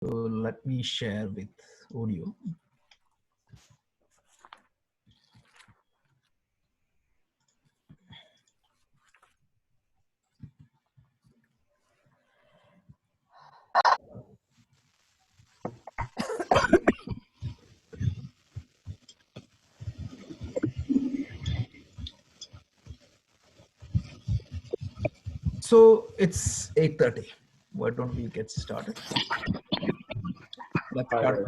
So let me share with audio. So it's 8:30. Why don't we get started? Let's start.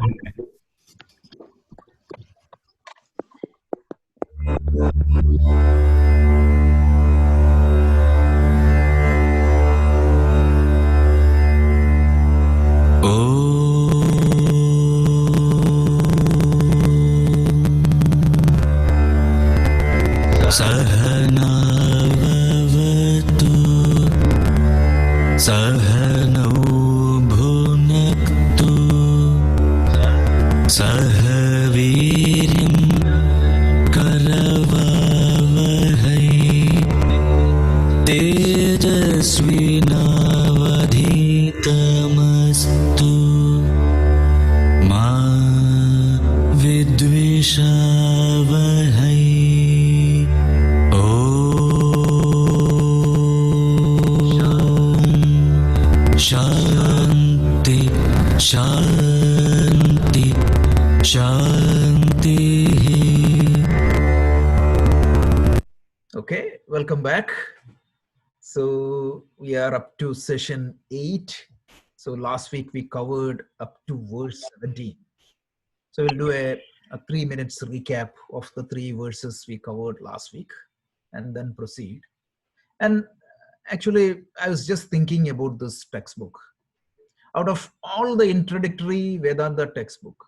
सहनावतु सहनौ भुनक्तु सह वीर्यं करवावहै तेजस्विनावधीतमस्तु मा विद्विषावहै। Shanti, Shanti, Shanti. Okay, welcome back. So we are up to session 8. So last week we covered up to verse 17. So we'll do a 3 minutes recap of the 3 verses we covered last week and then proceed. And actually, I was just thinking about this textbook. Out of all the introductory Vedanta textbook,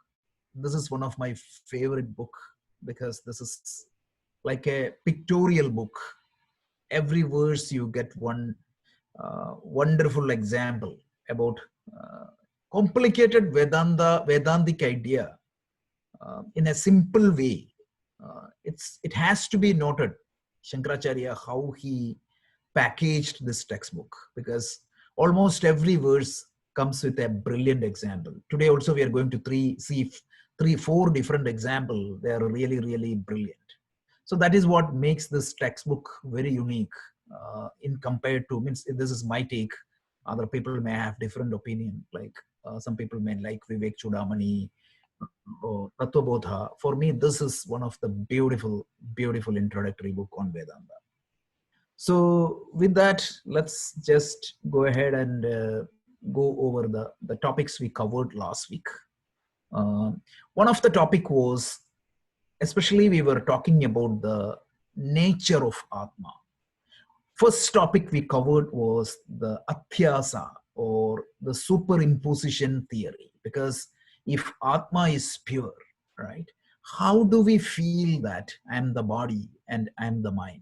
this is one of my favorite book because this is like a pictorial book. Every verse you get one wonderful example about complicated Vedantic idea in a simple way. It has to be noted, Shankaracharya, how he packaged this textbook, because almost every verse comes with a brilliant example. Today also we are going to see 4 different examples. They are really, really brilliant. So that is what makes this textbook very unique in compared to, means this is my take. Other people may have different opinion, like some people may like Vivek Chudamani or Tattva Bodha. For me, this is one of the beautiful, beautiful introductory book on Vedanta. So with that, let's just go ahead and go over the topics we covered last week. One of the topic was, especially we were talking about the nature of Atma. First topic we covered was the Athyasa, or the superimposition theory. Because if Atma is pure, right, how do we feel that I'm the body and I'm the mind?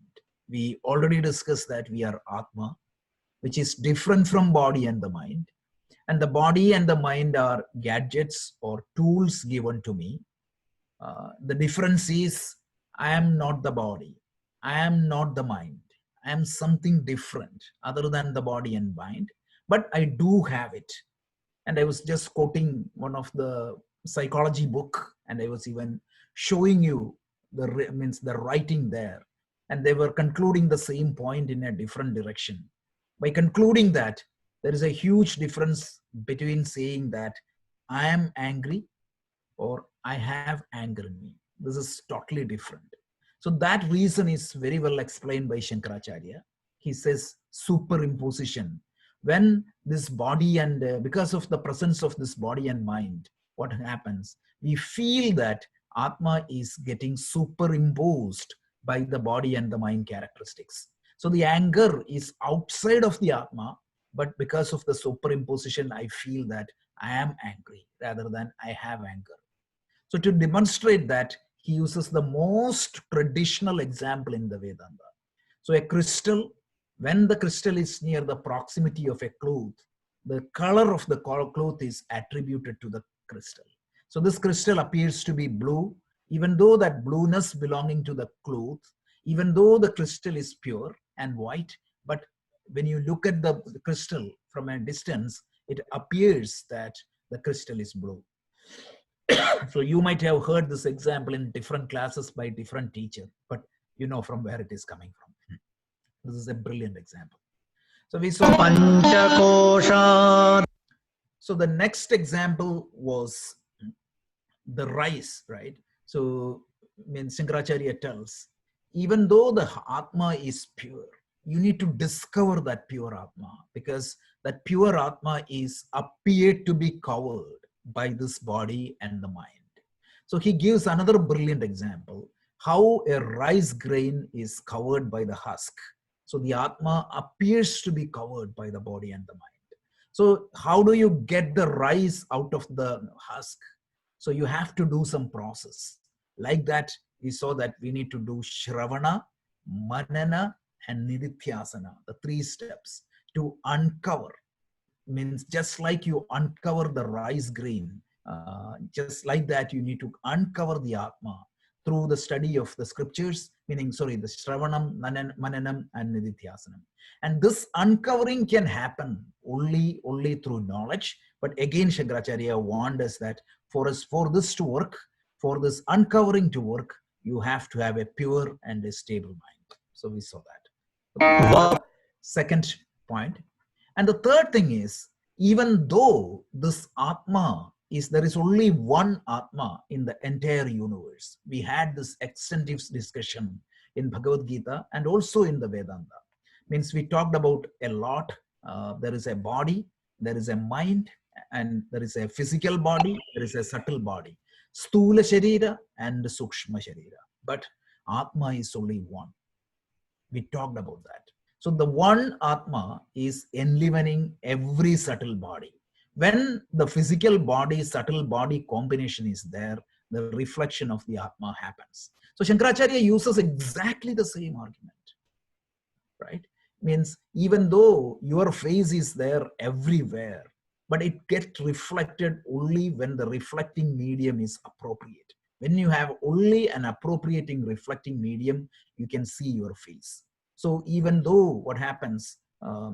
We already discussed that we are Atma, which is different from body and the mind. And the body and the mind are gadgets or tools given to me. The difference is I am not the body. I am not the mind. I am something different other than the body and mind, but I do have it. And I was just quoting one of the psychology book, and I was even showing you the writing there, and they were concluding the same point in a different direction. By concluding that there is a huge difference between saying that I am angry or I have anger in me. This is totally different. So that reason is very well explained by Shankaracharya. He says superimposition. When this body and because of the presence of this body and mind, what happens? We feel that Atma is getting superimposed by the body and the mind characteristics. So the anger is outside of the Atma, but because of the superimposition, I feel that I am angry rather than I have anger. So to demonstrate that, he uses the most traditional example in the Vedanta. So a crystal, when the crystal is near the proximity of a cloth, the color of the cloth is attributed to the crystal. So this crystal appears to be blue, even though that blueness belonging to the cloth, even though the crystal is pure and white, but when you look at the crystal from a distance, it appears that the crystal is blue. So you might have heard this example in different classes by different teacher, but you know from where it is coming from. This is a brilliant example. So we saw Panchakosha. So the next example was the rice, right? So Shankaracharya tells, even though the Atma is pure, you need to discover that pure Atma, because that pure Atma is appeared to be covered by this body and the mind. So he gives another brilliant example, how a rice grain is covered by the husk. So the Atma appears to be covered by the body and the mind. So how do you get the rice out of the husk? So you have to do some process. Like that, we saw that we need to do Shravana, Manana, and Nidithyasana, the 3 steps to uncover. Means just like you uncover the rice grain, just like that you need to uncover the Atma through the study of the scriptures, meaning, sorry, the Shravanam, Mananam, and Nidithyasana. And this uncovering can happen only through knowledge. But again, Shankaracharya warned us that for this to work, for this uncovering to work, you have to have a pure and a stable mind. So we saw that. Wow. Second point. And the third thing is, even though this Atma is, there is only one Atma in the entire universe. We had this extensive discussion in Bhagavad Gita and also in the Vedanta. Means we talked about a lot. There is a body, there is a mind, and there is a physical body, there is a subtle body. Stula Sharira and Sukshma Sharira. But Atma is only one. We talked about that. So the one Atma is enlivening every subtle body. When the physical body, subtle body combination is there, the reflection of the Atma happens. So Shankaracharya uses exactly the same argument, right? Means even though your face is there everywhere, but it gets reflected only when the reflecting medium is appropriate. When you have only an appropriating reflecting medium, you can see your face. So even though what happens,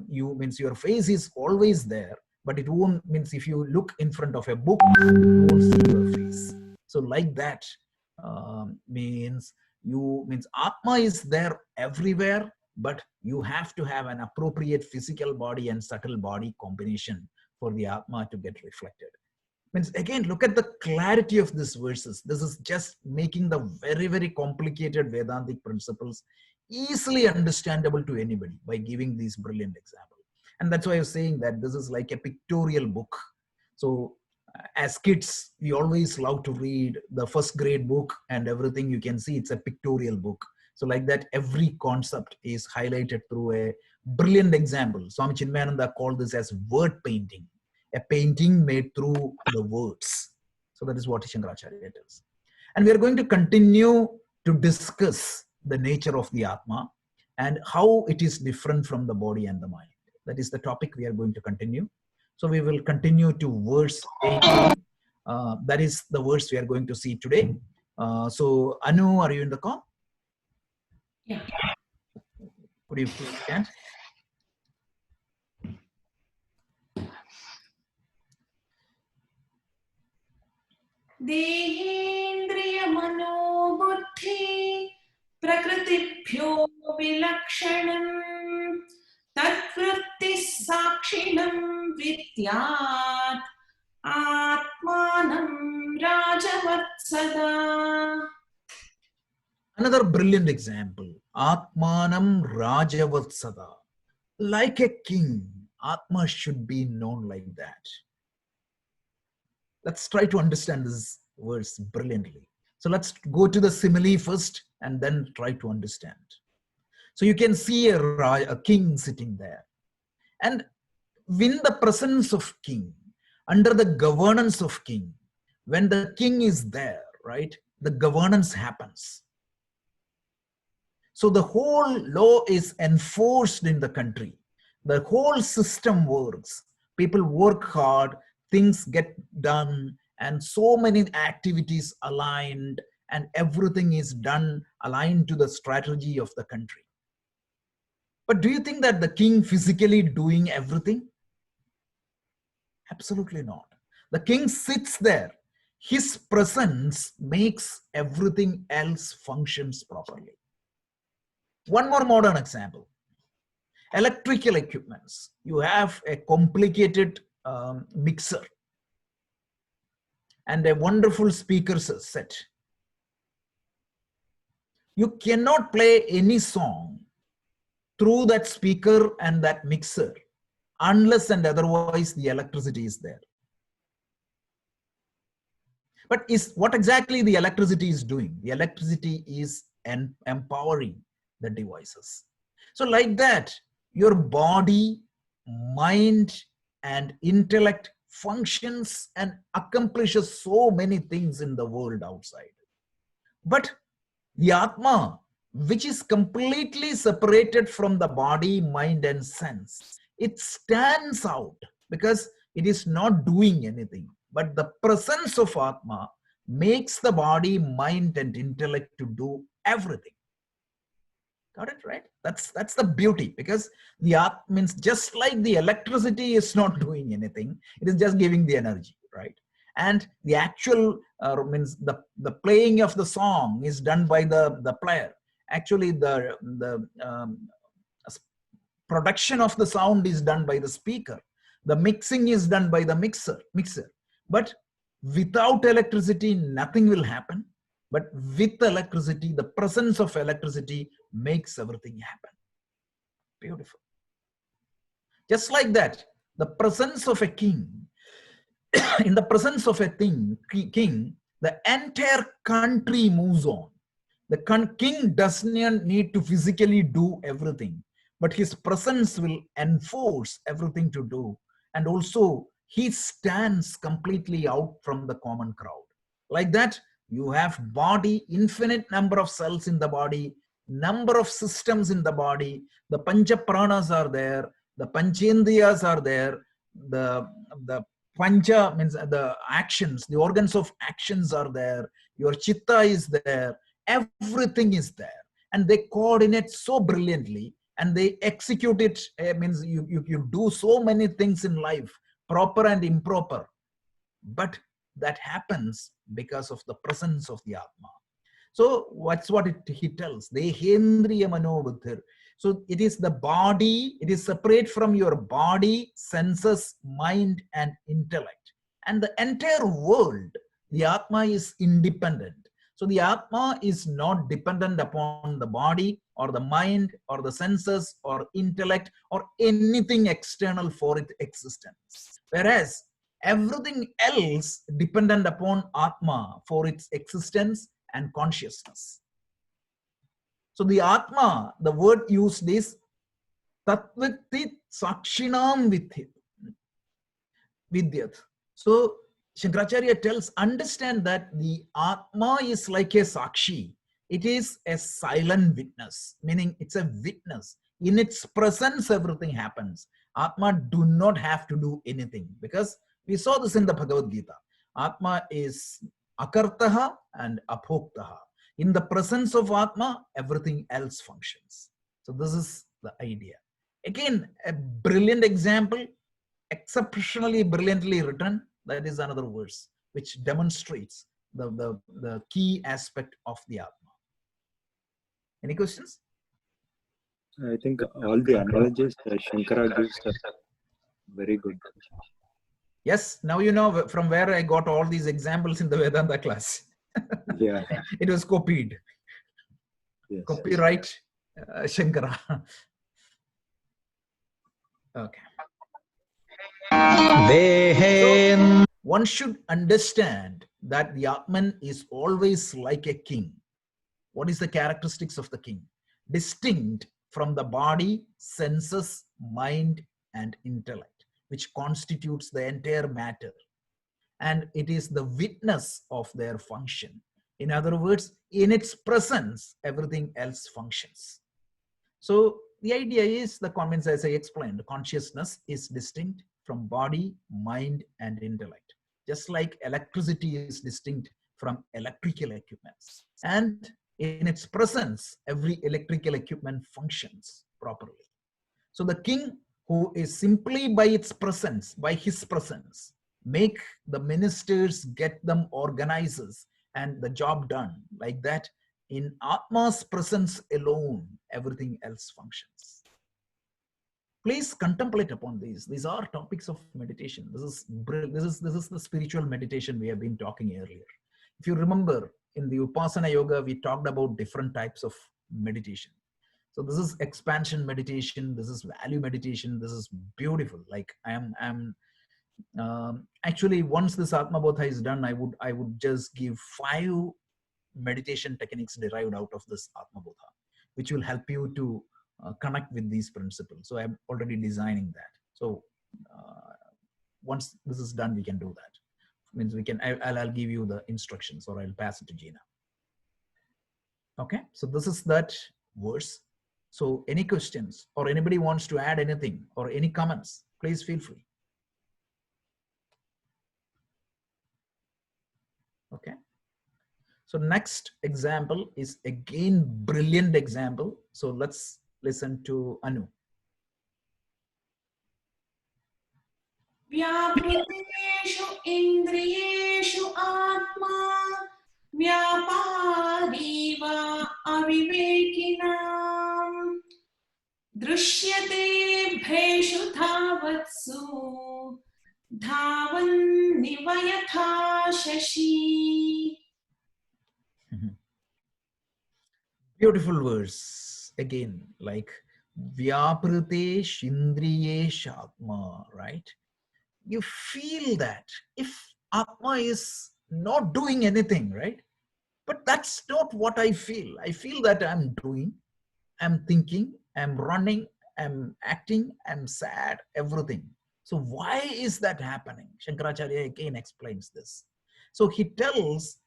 your face is always there, but it won't, means if you look in front of a book, you won't see your face. So like that, means Atma is there everywhere, but you have to have an appropriate physical body and subtle body combination for the Atma to get reflected. Means again, look at the clarity of these verses. This is just making the very, very complicated Vedantic principles easily understandable to anybody by giving these brilliant examples. And that's why I was saying that this is like a pictorial book. So as kids, we always love to read the first grade book and everything. You can see it's a pictorial book. So like that, every concept is highlighted through a brilliant example. Swami Chinmayananda called this as word painting, a painting made through the words. So that is what Shankaracharya tells. And we are going to continue to discuss the nature of the Atma and how it is different from the body and the mind. That is the topic we are going to continue. So we will continue to verse 18. That is the verse we are going to see today. So Anu, are you in the call? Yeah. Could you please stand? देहेन्द्रिय मनोबुद्धि प्रकृतिभ्यो विलक्षणम् तद्वृत्तिः साक्षिणं विद्यात् आत्मानं राजवत्सदा. Another brilliant example, Atmanam Rajavatsada. Like a king, Atma should be known like that. Let's try to understand this verse brilliantly. So let's go to the simile first and then try to understand. So you can see a king sitting there. And in the presence of king, under the governance of king, when the king is there, right, the governance happens. So the whole law is enforced in the country. The whole system works. People work hard, things get done, and so many activities aligned, and everything is done aligned to the strategy of the country. But do you think that the king physically doing everything? Absolutely not. The king sits there. His presence makes everything else functions properly. One more modern example. Electrical equipments. You have a complicated mixer and a wonderful speaker set. You cannot play any song through that speaker and that mixer unless and otherwise the electricity is there. But what exactly the electricity is doing? The electricity is empowering the devices. So like that, your body, mind, and intellect functions and accomplishes so many things in the world outside. But the Atma, which is completely separated from the body, mind, and sense, it stands out because it is not doing anything. But the presence of Atma makes the body, mind, and intellect to do everything. Got it, right? That's the beauty, because the Atma means just like the electricity is not doing anything, it is just giving the energy, right? And the actual means the playing of the song is done by the player. Actually, the production of the sound is done by the speaker. The mixing is done by the mixer. But without electricity, nothing will happen. But with electricity, the presence of electricity makes everything happen. Beautiful. Just like that, the presence of a king, in the presence of a king, the entire country moves on. The king doesn't need to physically do everything, but his presence will enforce everything to do. And also, he stands completely out from the common crowd. Like that, you have body, infinite number of cells in the body, number of systems in the body, the pancha pranas are there, the panchendriyas are there, the pancha means the actions, the organs of actions are there, your chitta is there, everything is there, and they coordinate so brilliantly and they execute it. Means you do so many things in life, proper and improper, but that happens because of the presence of the Atma. So what's what he tells? Dehendriya manobuddhir. So it is the body, it is separate from your body, senses, mind, and intellect. And the entire world, the Atma is independent. So the Atma is not dependent upon the body or the mind or the senses or intellect or anything external for its existence. Whereas everything else dependent upon Atma for its existence and consciousness. So the Atma, the word used is Tatvitit Sakshinam Vidyat. So Shankaracharya tells, understand that the Atma is like a Sakshi. It is a silent witness, meaning it's a witness. In its presence, everything happens. Atma do not have to do anything, because we saw this in the Bhagavad Gita. Atma is akartaha and abhoktaha. In the presence of Atma, everything else functions. So this is the idea. Again, a brilliant example, exceptionally brilliantly written. That is another verse which demonstrates the key aspect of the Atma. Any questions? I think all the analogies Shankara gives are very good. Yes, now you know from where I got all these examples in the Vedanta class. Yeah. It was copied. Yes. Copyright Shankara. Okay. So one should understand that the Atman is always like a king. What is the characteristics of the king? Distinct from the body, senses, mind, and intellect, which constitutes the entire matter. And it is the witness of their function. In other words, in its presence, everything else functions. So the idea is, the comments as I explained, consciousness is distinct from body, mind, and intellect. Just like electricity is distinct from electrical equipments. And in its presence, every electrical equipment functions properly. So the king, who is simply by its presence, by his presence, make the ministers, get them organizers, and the job done. Like that, in Atma's presence alone, everything else functions. Please contemplate upon these. These are topics of meditation. This is the spiritual meditation we have been talking earlier. If you remember, in the Upasana Yoga, we talked about different types of meditation. So this is expansion meditation. This is value meditation. This is beautiful. Like actually, once this Atma Bodha is done, I would just give 5 meditation techniques derived out of this Atma Bodha, which will help you to connect with these principles. So I'm already designing that. So once this is done, we can do that. Means we can. I'll give you the instructions, or I'll pass it to Gina. Okay. So this is that verse. So any questions, or anybody wants to add anything, or any comments, please feel free. Okay. So next example is again brilliant example. So let's listen to Anu. व्यापृतेषु इन्द्रियेषु आत्मा व्यापारी वा अविवेकिनाम् दृश्यते भ्रेषु धावत्सु धावन्निव यथा Shashi. Beautiful verse again, like Vyaprite Shindriyesh Atma, right? You feel that if Atma is not doing anything, right? But that's not what I feel. I feel that I'm doing, I'm thinking, I'm running, I'm acting, I'm sad, everything. So why is that happening? Shankaracharya again explains this. So he tells,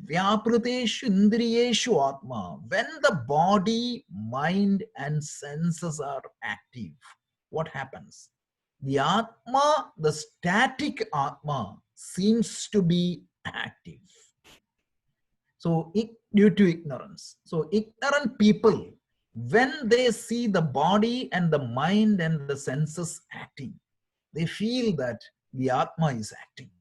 Vyapriteshu indriyeshu atma. When the body, mind, and senses are active, what happens? The atma, the static atma, seems to be active. So due to ignorance. So ignorant people, when they see the body and the mind and the senses acting, they feel that the atma is acting.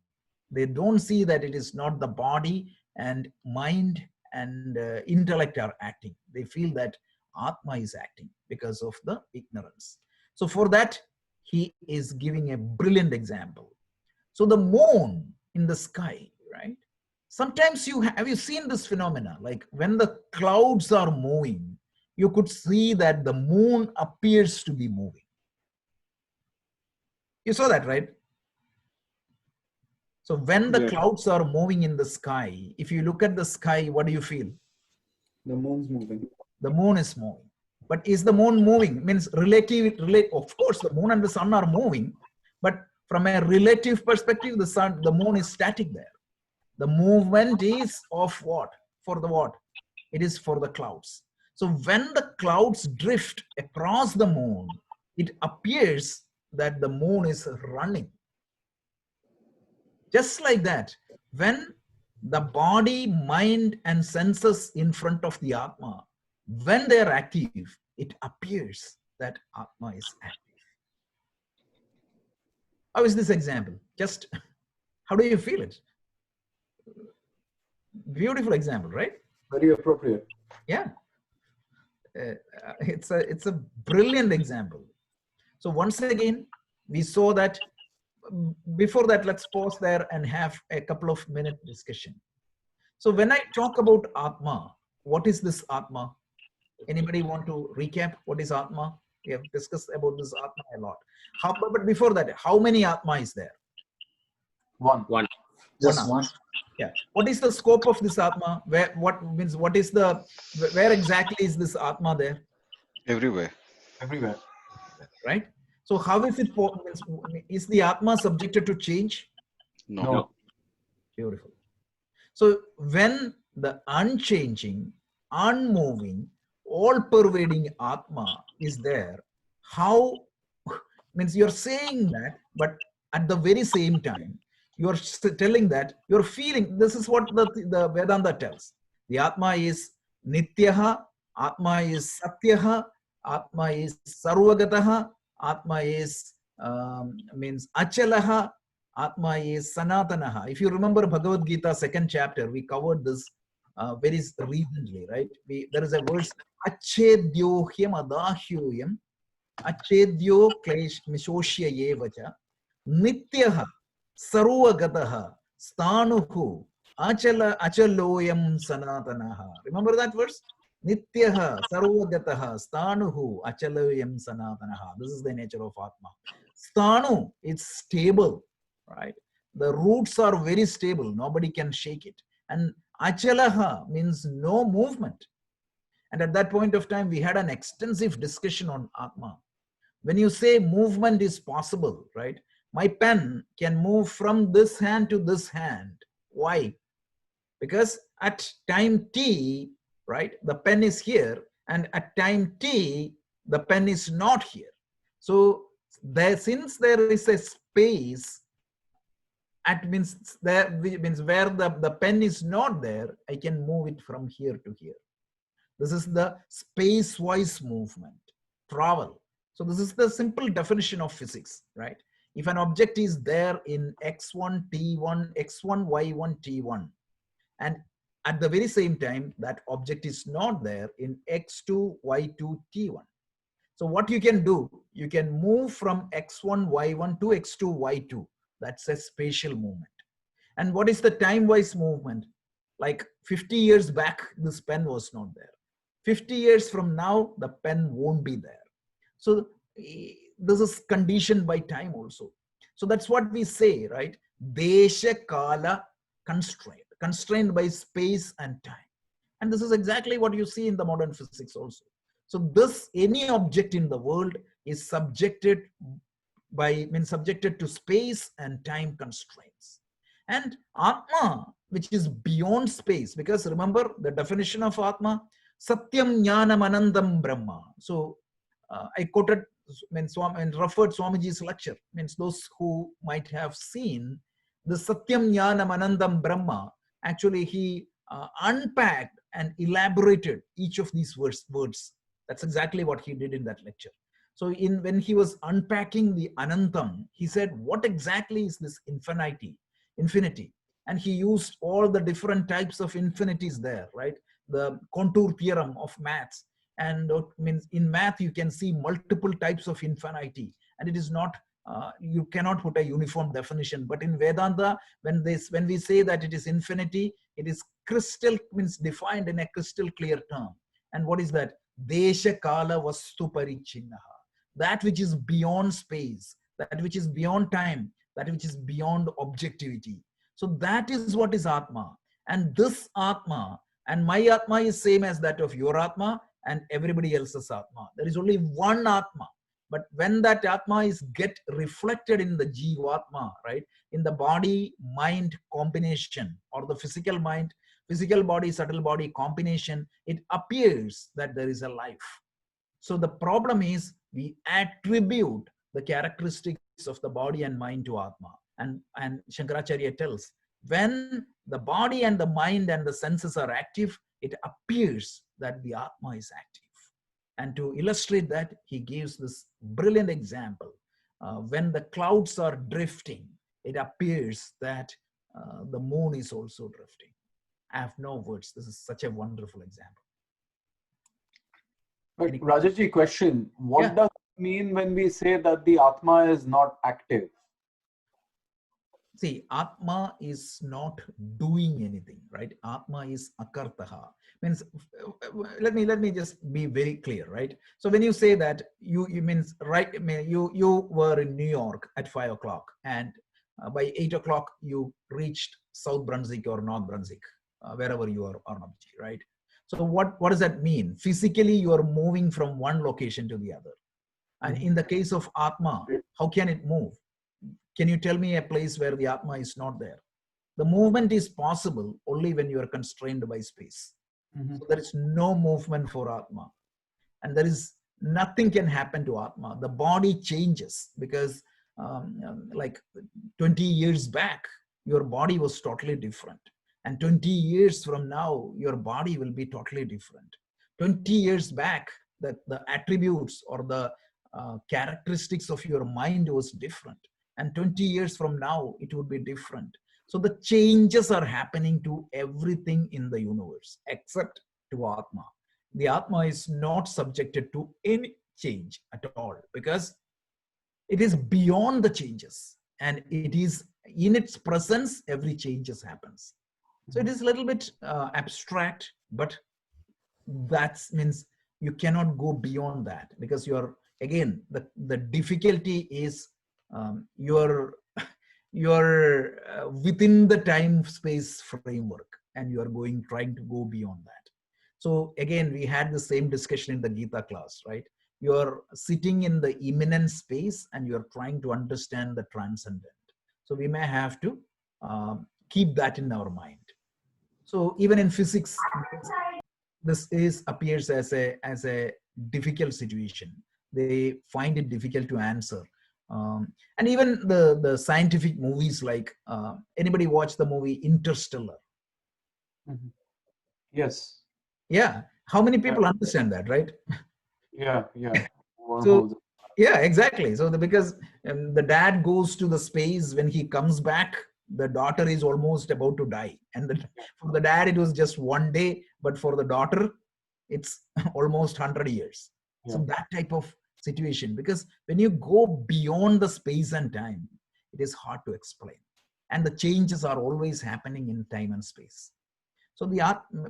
They don't see that it is not the body and mind and intellect are acting. They feel that Atma is acting because of the ignorance. So for that, he is giving a brilliant example. So the moon in the sky, right? Sometimes have you seen this phenomena? Like when the clouds are moving, you could see that the moon appears to be moving. You saw that, right? So when the clouds are moving in the sky, if you look at the sky, what do you feel? The moon's moving. The moon is moving. But is the moon moving? Means of course, the moon and the sun are moving, but from a relative perspective, the moon is static there. The movement is of what? For the what? It is for the clouds. So when the clouds drift across the moon, it appears that the moon is running. Just like that, when the body, mind, and senses in front of the Atma, when they are active, it appears that Atma is active. How is this example? Just how do you feel it? Beautiful example, right? Very appropriate. Yeah. It's a brilliant example. So once again, we saw that. Before that, let's pause there and have a couple of minute discussion. So when I talk about Atma, what is this Atma? Anybody want to recap what is Atma? We have discussed about this Atma a lot. But before that, how many Atma is there? One. Just one. Yeah. What is the scope of this Atma? Where exactly is this Atma there? Everywhere. Right? So how is it, is the Atma subjected to change? No. Beautiful. So when the unchanging, unmoving, all-pervading Atma is there, how, means you're saying that, but at the very same time, you're telling that, you're feeling, this is what the Vedanta tells. The Atma is Nityaha, Atma is Satyaha, Atma is Sarvagataha, Atma is means Achalaha, Atma is Sanatanaha. If you remember Bhagavad Gita, second chapter, we covered this very recently, right? There is a verse, Achedyohyam adahyoyam, Achedyo klesh mishoshya yevacha, Nityaha, Sarvagataha, Stanuhu, Achaloyam Sanatanaha. Remember that verse? Nityaha, Sarvagataha, Stanuhu, Achaloyam Sanatanaha. This is the nature of Atma. Stanu, it's stable, right? The roots are very stable. Nobody can shake it. And Achalaha means no movement. And at that point of time, we had an extensive discussion on Atma. When you say movement is possible, right? My pen can move from this hand to this hand. Why? Because at time t, right, the pen is here, and at time t, the pen is not here. So since there is a space, means where the pen is not there, I can move it from here to here. This is the space-wise movement, travel. So this is the simple definition of physics, right? If an object is there in x1, t1, x1, y1, t1, and at the very same time, that object is not there in x2, y2, t1. So what you can do, you can move from x1, y1 to x2, y2. That's a spatial movement. And what is the time-wise movement? Like 50 years back, this pen was not there. 50 years from now, the pen won't be there. So this is conditioned by time also. So that's what we say, right? Desha kala constrained by space and time. And this is exactly what you see in the modern physics also. So any object in the world is subjected to space and time constraints. And Atma, which is beyond space, because remember the definition of Atma, Satyam Jnanam Anandam Brahma. So I quoted and referred Swamiji's lecture, means those who might have seen the Satyam Jnanam Anandam Brahma. Actually, he unpacked and elaborated each of these words. That's exactly what he did in that lecture. So when he was unpacking the Anantam, he said, what exactly is this infinity? And he used all the different types of infinities there, right? The contour theorem of maths. And means in math, you can see multiple types of infinity. And it is not, you cannot put a uniform definition. But in Vedanta, when we say that it is infinity, it is defined in a crystal clear term. And what is that? Desha kala vastu parichinnaha. That which is beyond space, that which is beyond time, that which is beyond objectivity. So that is what is Atma. And this Atma, and my Atma is same as that of your Atma and everybody else's Atma. There is only one Atma. But when that Atma is get reflected in the Jivatma, right, in the body-mind combination, or the physical mind, physical body, subtle body combination, it appears that there is a life. So the problem is we attribute the characteristics of the body and mind to Atma. And Shankaracharya tells, when the body and the mind and the senses are active, it appears that the Atma is active. And to illustrate that, he gives this brilliant example. When the clouds are drifting, it appears that the moon is also drifting. I have no words. This is such a wonderful example. But Rajaji, question, what does it mean when we say that the Atma is not active? See, Atma is not doing anything, right? Atma is akartaha. Means, let me just be very clear, right? So when you say that, you means, right, you were in New York at 5 o'clock, and by 8 o'clock you reached South Brunswick or North Brunswick, wherever you are on object, right? So what does that mean? Physically, you are moving from one location to the other. And in the case of Atma, how can it move? Can you tell me a place where the Atma is not there? The movement is possible only when you are constrained by space. So there is no movement for Atma. And there is nothing can happen to Atma. The body changes because like 20 years back, your body was totally different. And 20 years from now, your body will be totally different. 20 years back, the attributes or the characteristics of your mind was different. and 20 years from now it would be different. So the changes are happening to everything in the universe except to Atma. The Atma is not subjected to any change at all, because it is beyond the changes, and it is in its presence every changes happens. So it is a little bit abstract, but that means you cannot go beyond that, because you're, again, the difficulty is, you're within the time space framework, and you are trying to go beyond that. So again, we had the same discussion in the Gita class, right? You're sitting in the immanent space and you're trying to understand the transcendent. So we may have to keep that in our mind. So even in physics, this appears as a difficult situation. They find it difficult to answer. And even the scientific movies, like anybody watch the movie Interstellar? Yes. Yeah. How many people understand that, right? Yeah. So yeah, exactly. So because the dad goes to the space, when he comes back, the daughter is almost about to die, and for the dad it was just one day, but for the daughter it's almost 100 years. So that type of situation, because when you go beyond the space and time, it is hard to explain, and the changes are always happening in time and space. So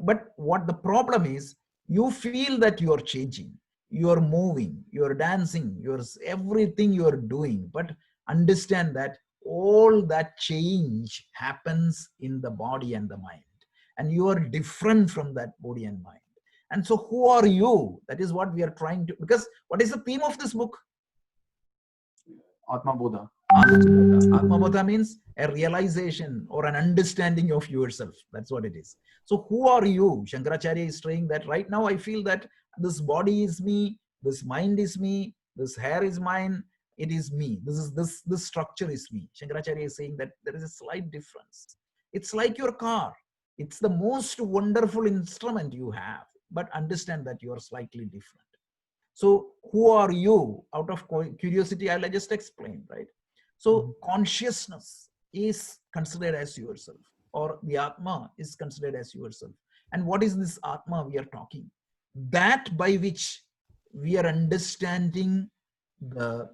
but what the problem is, you feel that you are changing, you are moving, you are dancing, you're everything you are doing, but understand that all that change happens in the body and the mind, and you are different from that body and mind. And so who are you? That is what we are trying to, because what is the theme of this book? Atma Bodha. Atma Bodha means a realization or an understanding of yourself. That's what it is. So who are you? Shankaracharya is saying that right now I feel that this body is me, this mind is me, this hair is mine, it is me. This structure is me. Shankaracharya is saying that there is a slight difference. It's like your car. It's the most wonderful instrument you have, but understand that you are slightly different. So who are you? Out of curiosity, I'll just explain, right? So consciousness is considered as yourself, or the Atma is considered as yourself. And what is this Atma we are talking? That by which we are understanding the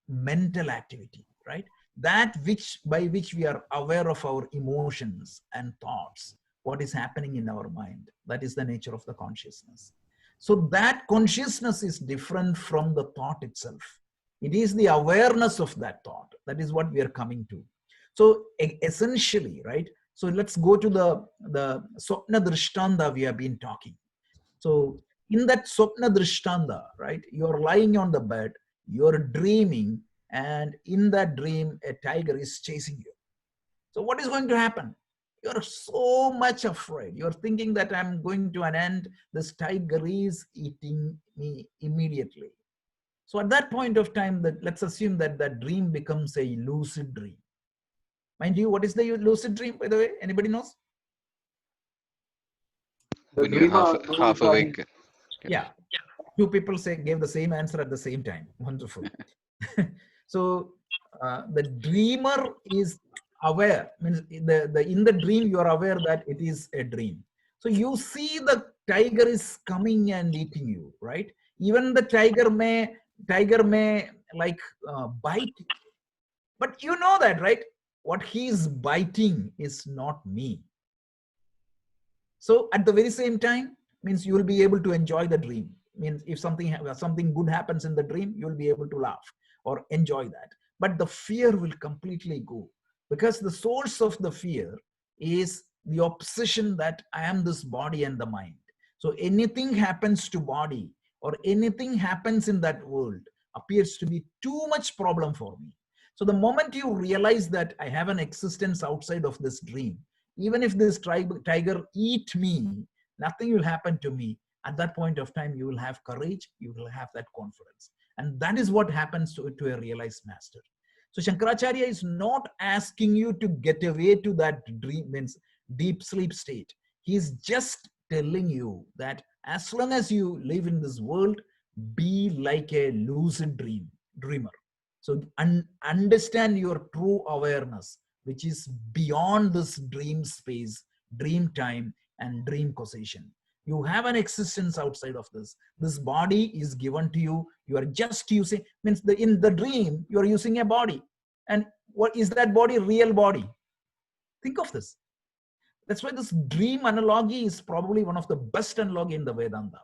mental activity, right? That by which we are aware of our emotions and thoughts, what is happening in our mind. That is the nature of the consciousness. So that consciousness is different from the thought itself. It is the awareness of that thought. That is what we are coming to. So essentially, right? So let's go to the Swapna Drishtanda we have been talking. So in that Swapna Drishtanda, right? You're lying on the bed, you're dreaming, and in that dream, a tiger is chasing you. So what is going to happen? You're so much afraid. You're thinking that I'm going to an end. This tiger is eating me immediately. So at that point of time, let's assume that that dream becomes a lucid dream. Mind you, what is the lucid dream, by the way? Anybody knows? When you're half awake. Yeah. Two people gave the same answer at the same time. Wonderful. So the dreamer is aware, means in the dream you are aware that it is a dream. So you see the tiger is coming and eating you, right? Even the tiger may like bite, but you know that, right? What he's biting is not me. So at the very same time, means you will be able to enjoy the dream. Means if something good happens in the dream, you will be able to laugh or enjoy that. But the fear will completely go, because the source of the fear is the obsession that I am this body and the mind. So anything happens to body or anything happens in that world appears to be too much problem for me. So the moment you realize that I have an existence outside of this dream, even if this tiger eat me, nothing will happen to me. At that point of time, you will have courage, you will have that confidence. And that is what happens to a realized master. So Shankaracharya is not asking you to get away to that dream, means deep sleep state. He's just telling you that as long as you live in this world, be like a lucid dreamer. So understand your true awareness, which is beyond this dream space, dream time, and dream causation. You have an existence outside of this. This body is given to you. You are just using, means in the dream, you are using a body. And what is that body? Real body. Think of this. That's why this dream analogy is probably one of the best analogy in the Vedanta.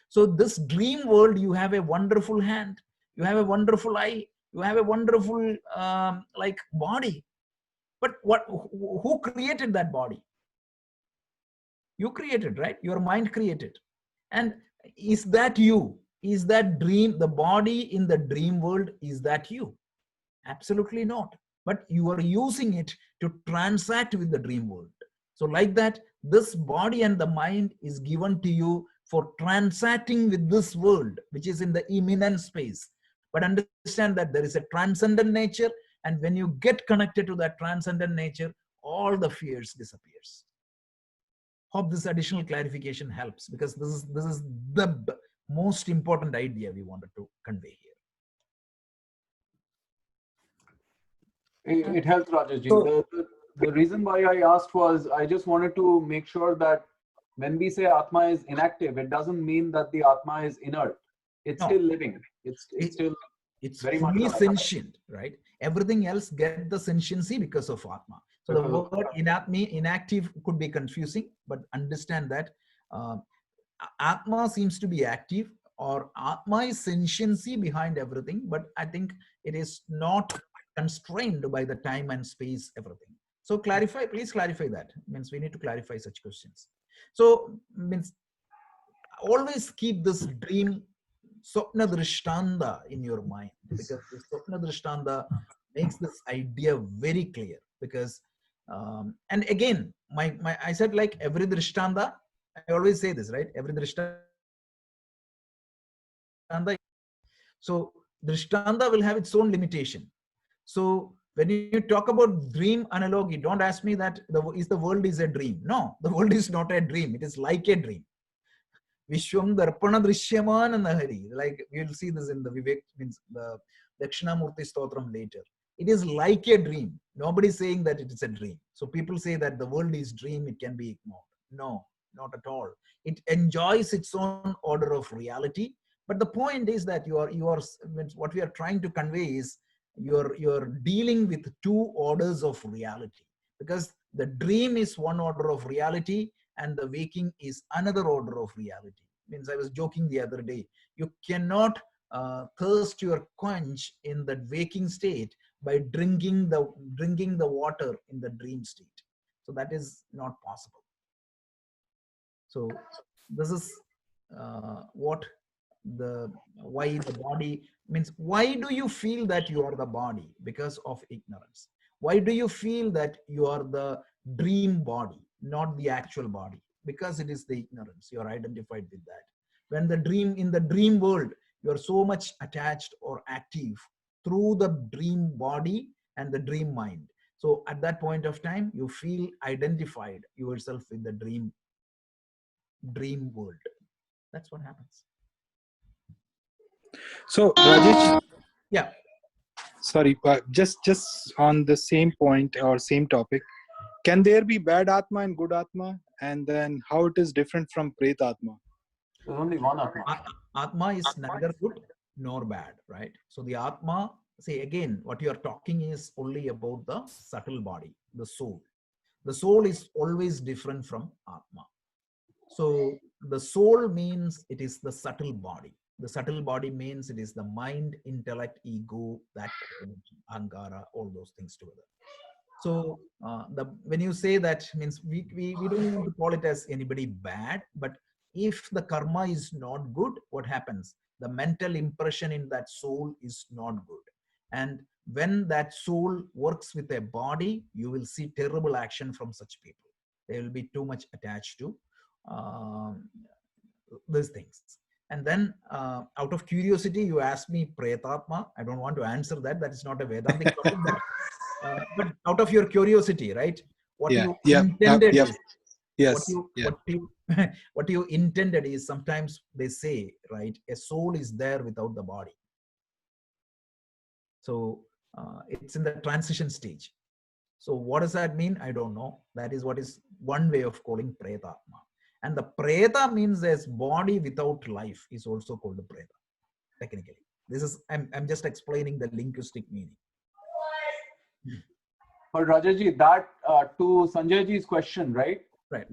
So this dream world, you have a wonderful hand, you have a wonderful eye, you have a wonderful like body. But who created that body? You created, right? Your mind created. And is that you? Is that dream, the body in the dream world, is that you? Absolutely not. But you are using it to transact with the dream world. So like that, this body and the mind is given to you for transacting with this world, which is in the immanent space. But understand that there is a transcendent nature. And when you get connected to that transcendent nature, all the fears disappears. Hope this additional clarification helps, because this is the most important idea we wanted to convey here. It helps, Rajesh ji. The reason why I asked was I just wanted to make sure that when we say Atma is inactive, it doesn't mean that the Atma is inert. It's still living. It's still very fully much sentient, right? Everything else get the sentiency because of Atma. So the word inactive could be confusing, but understand that Atma seems to be active, or Atma is sentiency behind everything, but I think it is not constrained by the time and space, everything. So clarify, please clarify that. Means we need to clarify such questions. So means always keep this dream Sopna Drishtanda in your mind, because the Sopna Drishtanda makes this idea very clear. Because and again, I said, like every Drishtanda, I always say this, right? Every Drishtanda. So Drishtanda will have its own limitation. So when you talk about dream analogy, don't ask me that the world is a dream. No, the world is not a dream. It is like a dream. Vishwam Darpana Drishyaman and Hari. Like you'll see this in the Vivek, means the Dakshinamurti Stotram later. It is like a dream. Nobody's saying that it is a dream. So people say that the world is dream, it can be ignored. No, not at all. It enjoys its own order of reality. But the point is that what we are trying to convey is you're dealing with two orders of reality. Because the dream is one order of reality, and the waking is another order of reality. Means I was joking the other day, you cannot thirst your quench in the waking state by drinking the water in the dream state. So that is not possible. So this is why the body, means why do you feel that you are the body? Because of ignorance. Why do you feel that you are the dream body, not the actual body? Because it is the ignorance. You are identified with that. When in the dream world, you are so much attached or active through the dream body and the dream mind. So at that point of time, you feel identified yourself with the dream world. That's what happens. So Rajesh, yeah, sorry, just on the same point or same topic, can there be bad Atma and good Atma? And then how it is different from Pretatma? There's only one Atma. Atma is neither good nor bad, right? So the Atma, say again, what you are talking is only about the subtle body, the soul. The soul is always different from Atma. So the soul means it is the subtle body. The subtle body means it is the mind, intellect, ego, that ankara, all those things together. So when you say that, means we don't want to call it as anybody bad, but if the karma is not good, what happens? The mental impression in that soul is not good. And when that soul works with a body, you will see terrible action from such people. They will be too much attached to these things. And then out of curiosity, you ask me Pretatma. I don't want to answer that. That is not a Vedantic topic. But out of your curiosity, right? What you intended is, yes, what you intended is, sometimes they say, right, a soul is there without the body. So it's in the transition stage. So what does that mean? I don't know. That is what is one way of calling Pretatma. And the Preta means as body without life is also called the Preta, technically. This is, I'm just explaining the linguistic meaning. But Rajaji, that to Sanjayji's question, right? Right.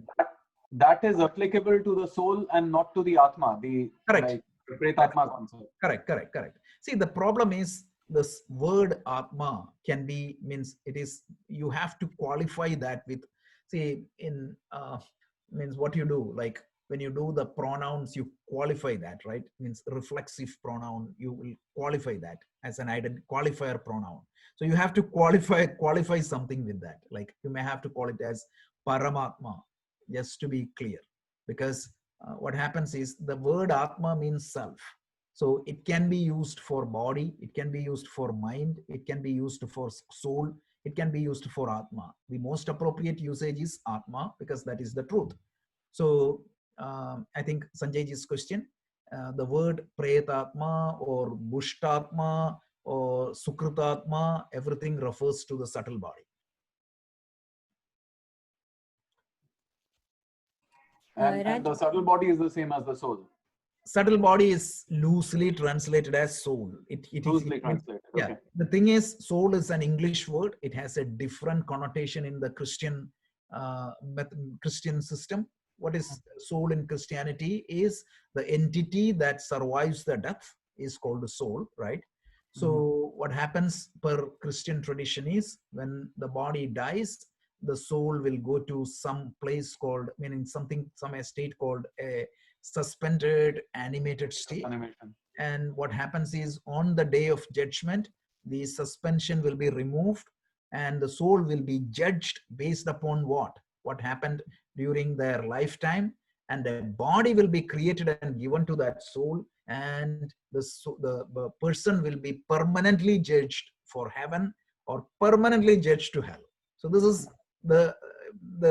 That is applicable to the soul and not to the Atma, the Correct. like Pretatma concept. Correct. See, the problem is this word Atma can be, means it is, you have to qualify that with, see, in, means what you do, like when you do the pronouns, you qualify that, right? Means reflexive pronoun, you will qualify that as an qualifier pronoun. So you have to qualify something with that. Like you may have to call it as Paramatma, just to be clear. Because what happens is the word Atma means self. So it can be used for body, it can be used for mind, it can be used for soul, it can be used for Atma. The most appropriate usage is Atma because that is the truth. So I think Sanjayji's question, the word Pretatma or Bushtatma or Sukritatma, everything refers to the subtle body. And the subtle body is the same as the soul. Subtle body is loosely translated as soul. Loosely translated. Yeah. Okay. The thing is, soul is an English word. It has a different connotation in the Christian system. What is soul in Christianity is the entity that survives the death is called the soul, right? So what happens per Christian tradition is when the body dies, the soul will go to some place called, meaning some estate called a suspended animated state. Animation. And what happens is on the day of judgment, the suspension will be removed and the soul will be judged based upon what happened during their lifetime, and a body will be created and given to that soul, and the person will be permanently judged for heaven or permanently judged to hell. So this is the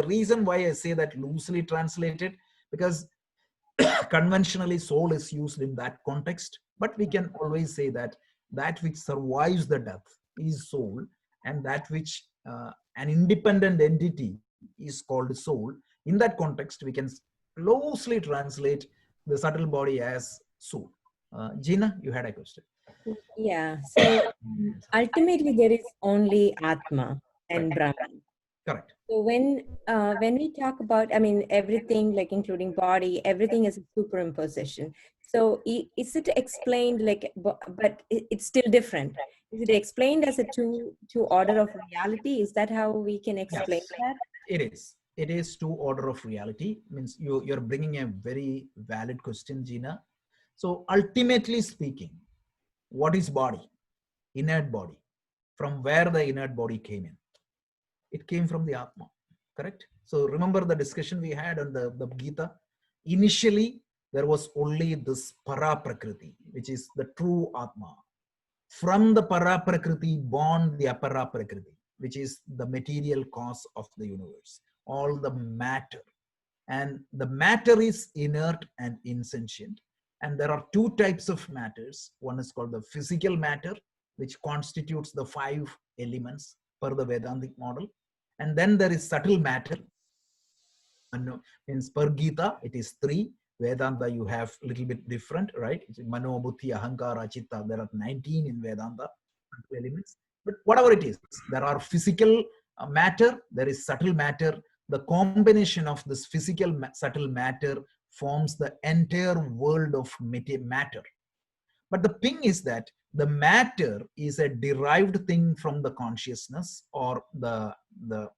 reason why I say that loosely translated, because conventionally soul is used in that context, but we can always say that that which survives the death is soul, and that which an independent entity is called soul. In that context, we can closely translate the subtle body as soul. Gina, you had a question. Yeah. So ultimately, there is only Atma and Brahman. Correct. So when we talk about, I mean, everything, like including body, everything is a superimposition. So is it explained like, but it's still different? Is it explained as a two order of reality? Is that how we can explain that? It is. It is two order of reality. Means you're bringing a very valid question, Gina. So ultimately speaking, what is body? Inert body. From where the inert body came in? It came from the Atma, correct? So remember the discussion we had on the Gita? Initially, there was only this para prakriti, which is the true Atma. From the para prakriti born the apara prakriti, which is the material cause of the universe, all the matter. And the matter is inert and insentient. And there are two types of matters. One is called the physical matter, which constitutes the 5 elements per the Vedantic model. And then there is subtle matter. Means per Gita, it is 3. Vedanta, you have a little bit different, right? It's Mano, Buddhi, Ahankara, Chitta. There are 19 in Vedanta elements. But whatever it is, there are physical matter, there is subtle matter. The combination of this physical subtle matter forms the entire world of matter. But the thing is that the matter is a derived thing from the consciousness or the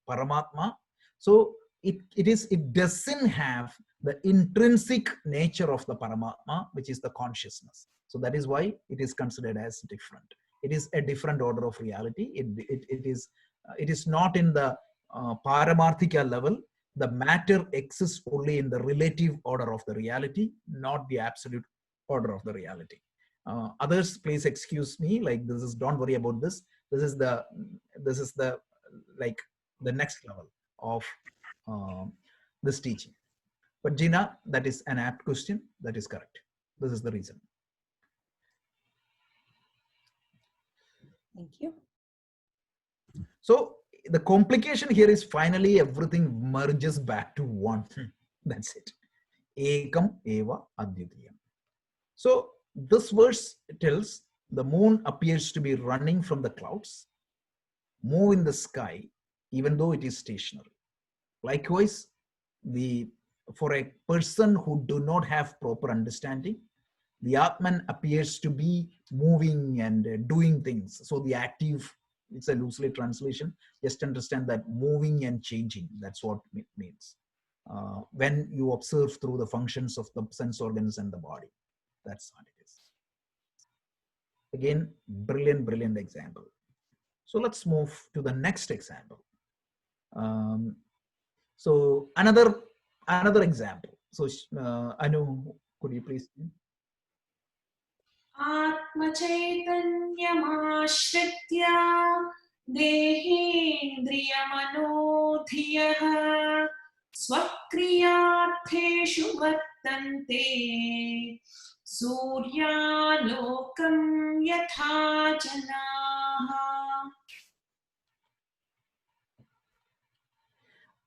Paramatma. So it doesn't have the intrinsic nature of the Paramatma, which is the consciousness. So that is why it is considered as different. It is a different order of reality. It is not in the Paramarthika level. The matter exists only in the relative order of the reality, not the absolute order of the reality. Others, please excuse me. Like this is, don't worry about this. This is the like the next level of this teaching. But Gina, that is an apt question. That is correct. This is the reason. Thank you. So the complication here is finally everything merges back to one. That's it. Ekam eva advitiyam. So this verse tells the moon appears to be running from the clouds, move in the sky, even though it is stationary. Likewise, for a person who do not have proper understanding, the Atman appears to be moving and doing things. So the active, it's a loosely translation. Just understand that moving and changing, that's what it means. When you observe through the functions of the sense organs and the body, that's what it is. Again, brilliant, brilliant example. So let's move to the next example. So another example. So Anu, could you please? आत्मचैतन्यमाश्रित्य देहेन्द्रियमनोधियः स्वक्रियार्थेषु वर्तन्ते सूर्यालोकं यथा जनाः.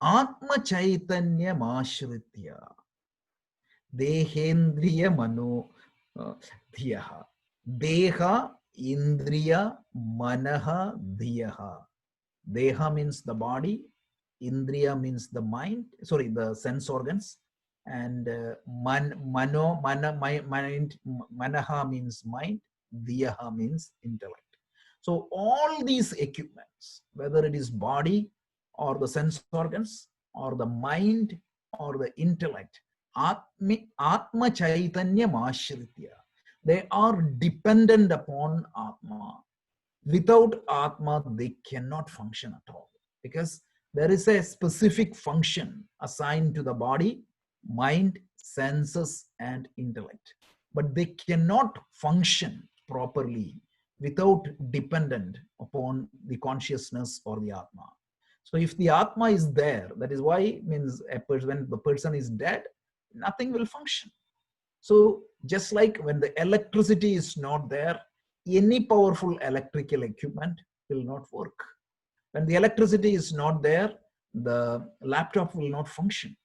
Atma Chaitanya Mashritya Dehendriya Mano Dhiyaha. Deha Indriya Manaha Dhiyaha. Deha means the body, Indriya means the mind, sorry, the sense organs, and Manaha means mind, Dhiyaha means intellect. So all these equipments, whether it is body or the sense organs or the mind or the intellect, Atma Chaitanya Mashritya, they are dependent upon Atma. Without Atma, they cannot function at all, because there is a specific function assigned to the body, mind, senses, and intellect. But they cannot function properly without dependent upon the consciousness or the Atma. So if the Atma is there, that is why means when the person is dead, nothing will function. So just like when the electricity is not there, any powerful electrical equipment will not work. When the electricity is not there, the laptop will not function.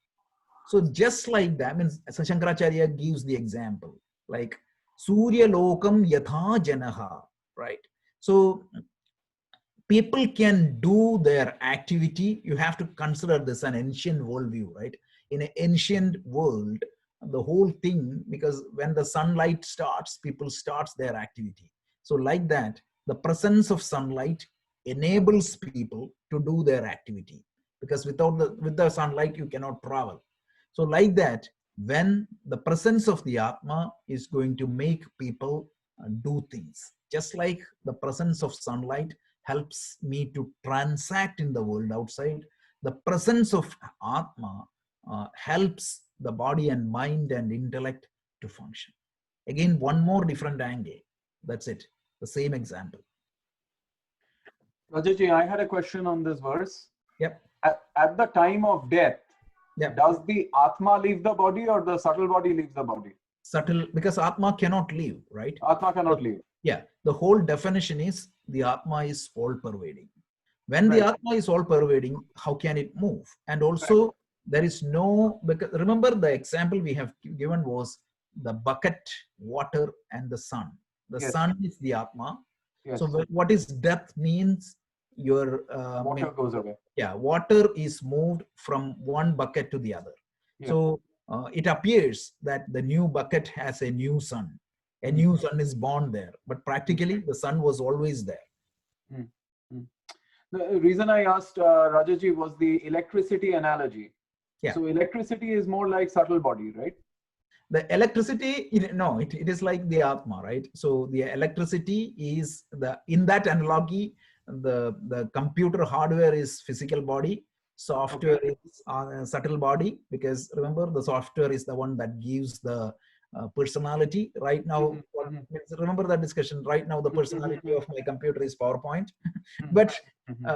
So just like that, means Shankaracharya gives the example, like Surya Lokam Yatha Janaha, right? So people can do their activity. You have to consider this an ancient worldview, right? In an ancient world, the whole thing, because when the sunlight starts, people starts their activity. So like that, the presence of sunlight enables people to do their activity, because with the sunlight, you cannot travel. So like that, when the presence of the Atma is going to make people do things, just like the presence of sunlight helps me to transact in the world outside, the presence of Atma helps the body and mind and intellect to function. Again, one more different angle. That's it. The same example. Rajaji, I had a question on this verse. Yep. At the time of death, yep, does the Atma leave the body or the subtle body leaves the body? Subtle, because Atma cannot leave, right? Atma cannot leave. Yeah. The whole definition is the Atma is all-pervading. When the Atma is all-pervading, how can it move? And also, there is no, because remember the example we have given was the bucket, water, and the sun. The sun is the Atma. So what is death means? Your water goes away. Yeah, water is moved from one bucket to the other. So it appears that the new bucket has a new sun. A new sun is born there, but practically the sun was always there. The reason I asked Rajaji was the electricity analogy. Yeah. So electricity is more like subtle body, right? The electricity, no, it is like the Atma, right? So the electricity is in that analogy, the computer hardware is physical body, software is subtle body, because remember the software is the one that gives the personality. Right now, remember that discussion, right now the personality of my computer is PowerPoint, but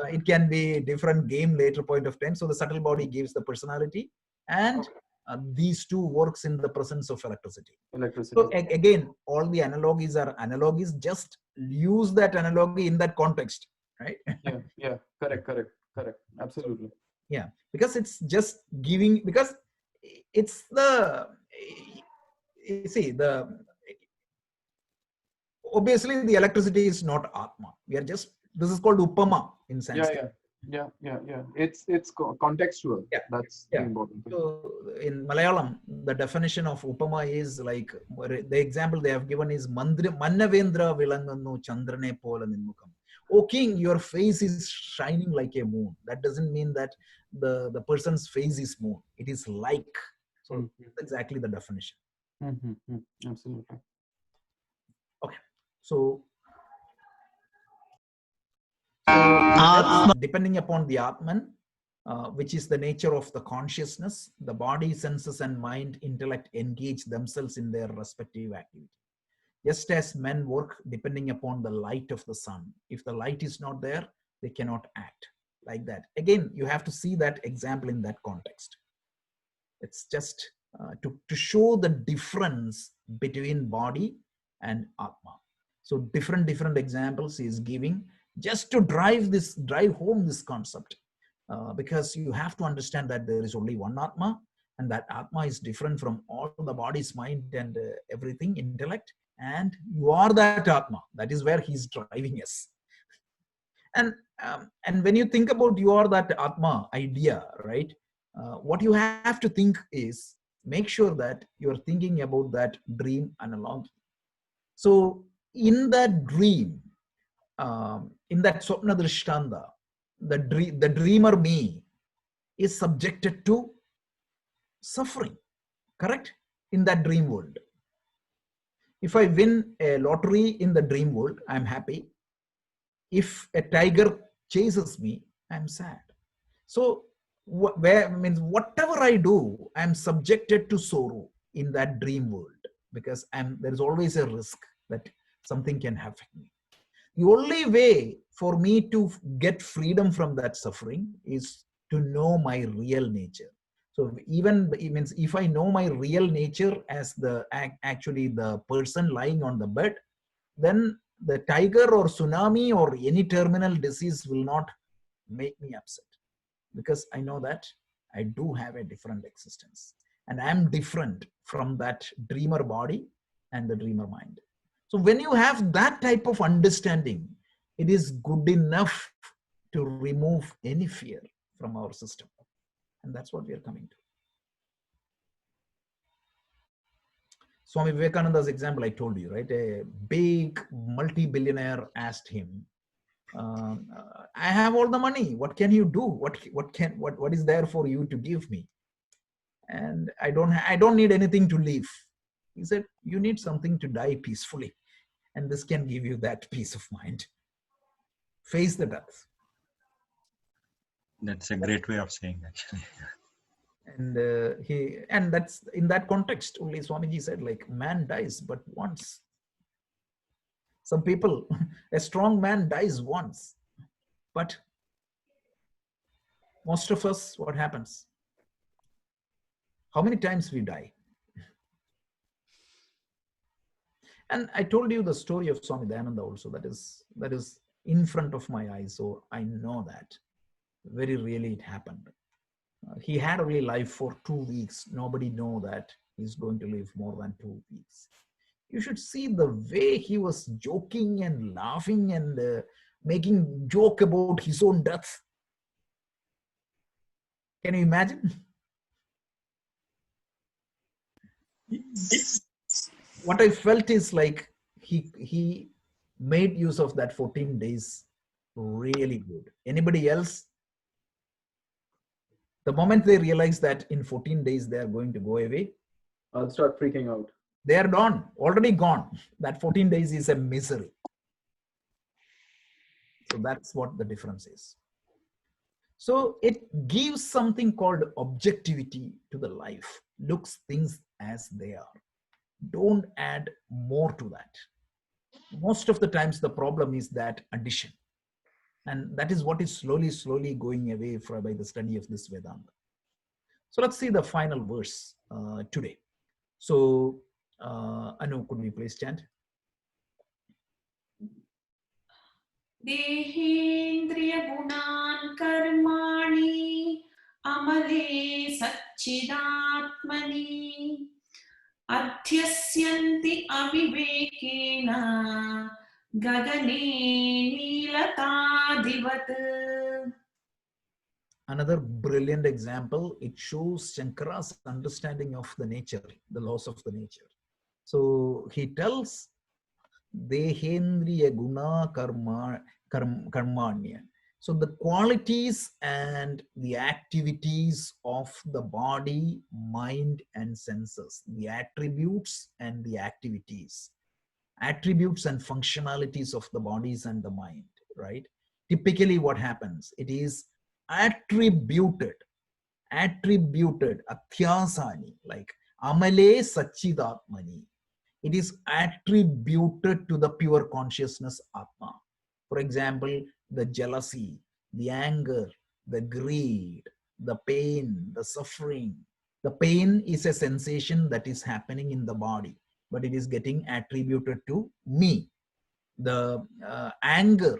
it can be different game later point of time. So the subtle body gives the personality, and these two works in the presence of electricity. Electricity. So again, all the analogies are analogies. Just use that analogy in that context, right? Yeah. Correct. Absolutely. Yeah, because it's just giving, because it's the, you see, obviously the electricity is not Atma. We are just, this is called Upama in Sanskrit. Yeah. It's contextual. Yeah. That's Yeah. the important thing. So in Malayalam, the definition of Upama is like, the example they have given is Mannavendra Vilangannu Chandrane Pola Ninmukam. O king, your face is shining like a moon. That doesn't mean that the person's face is moon. It is like. So that's exactly the definition. Absolutely. Okay. So depending upon the Atman, which is the nature of the consciousness, the body, senses, and mind, intellect engage themselves in their respective activity. Just as men work depending upon the light of the sun. If the light is not there, they cannot act like that. Again, you have to see that example in that context. It's just to show the difference between body and Atma. So different examples he is giving just to drive home this concept. Because you have to understand that there is only one Atma, and that Atma is different from all the body's mind and everything, intellect, and you are that Atma. That is where he's driving us. And when you think about you are that Atma idea, right? What you have to think is, make sure that you're thinking about that dream analogy. So in that dream, in that Swapna Drishtanda, the dreamer me is subjected to suffering, correct? In that dream world. If I win a lottery in the dream world, I'm happy. If a tiger chases me, I'm sad. So means whatever I do, I'm subjected to sorrow in that dream world, because there's always a risk that something can happen me. The only way for me to get freedom from that suffering is to know my real nature. So even it means if I know my real nature as actually the person lying on the bed, then the tiger or tsunami or any terminal disease will not make me upset, because I know that I do have a different existence and I'm different from that dreamer body and the dreamer mind. So when you have that type of understanding, it is good enough to remove any fear from our system. And that's what we are coming to. Swami Vivekananda's example I told you, right? A big multi-billionaire asked him, I have all the money. What can you do? What is there for you to give me? And I don't need anything to live. He said, you need something to die peacefully. And this can give you that peace of mind. Face the death. That's a great way of saying, actually. And that's in that context only Swamiji said, like, man dies but once. Some people, a strong man dies once, but most of us, what happens? How many times we die? And I told you the story of Swami Dayananda also. That is in front of my eyes, so I know that very really it happened. He had only life for 2 weeks. Nobody know that he's going to live more than 2 weeks. You should see the way he was joking and laughing and making joke about his own death. Can you imagine? What I felt is like he made use of that 14 days really good. Anybody else? The moment they realize that in 14 days they are going to go away, I'll start freaking out. They are gone, already gone. That 14 days is a misery. So that's what the difference is. So it gives something called objectivity to the life. Looks things as they are. Don't add more to that. Most of the times the problem is that addition. And that is what is slowly going away by the study of this Vedanta. So let's see the final verse today. So, Anu, could we please chant? देहेन्द्रियगुणान् कर्माणि अमले सच्चिदात्मनि अध्यस्यन्ति अविवेकेन गगने नीलतादिवत्. Another brilliant example, it shows Shankara's understanding of the nature, the laws of the nature. So he tells Dehendriya Guna Karmanya. So the qualities and the activities of the body, mind, and senses, the attributes and the activities, attributes and functionalities of the bodies and the mind, right? Typically, what happens? It is attributed, athyasani, like Amale Sachidatmani. It is attributed to the pure consciousness Atma. For example, the jealousy, the anger, the greed, the pain, the suffering. The pain is a sensation that is happening in the body, but it is getting attributed to me. The anger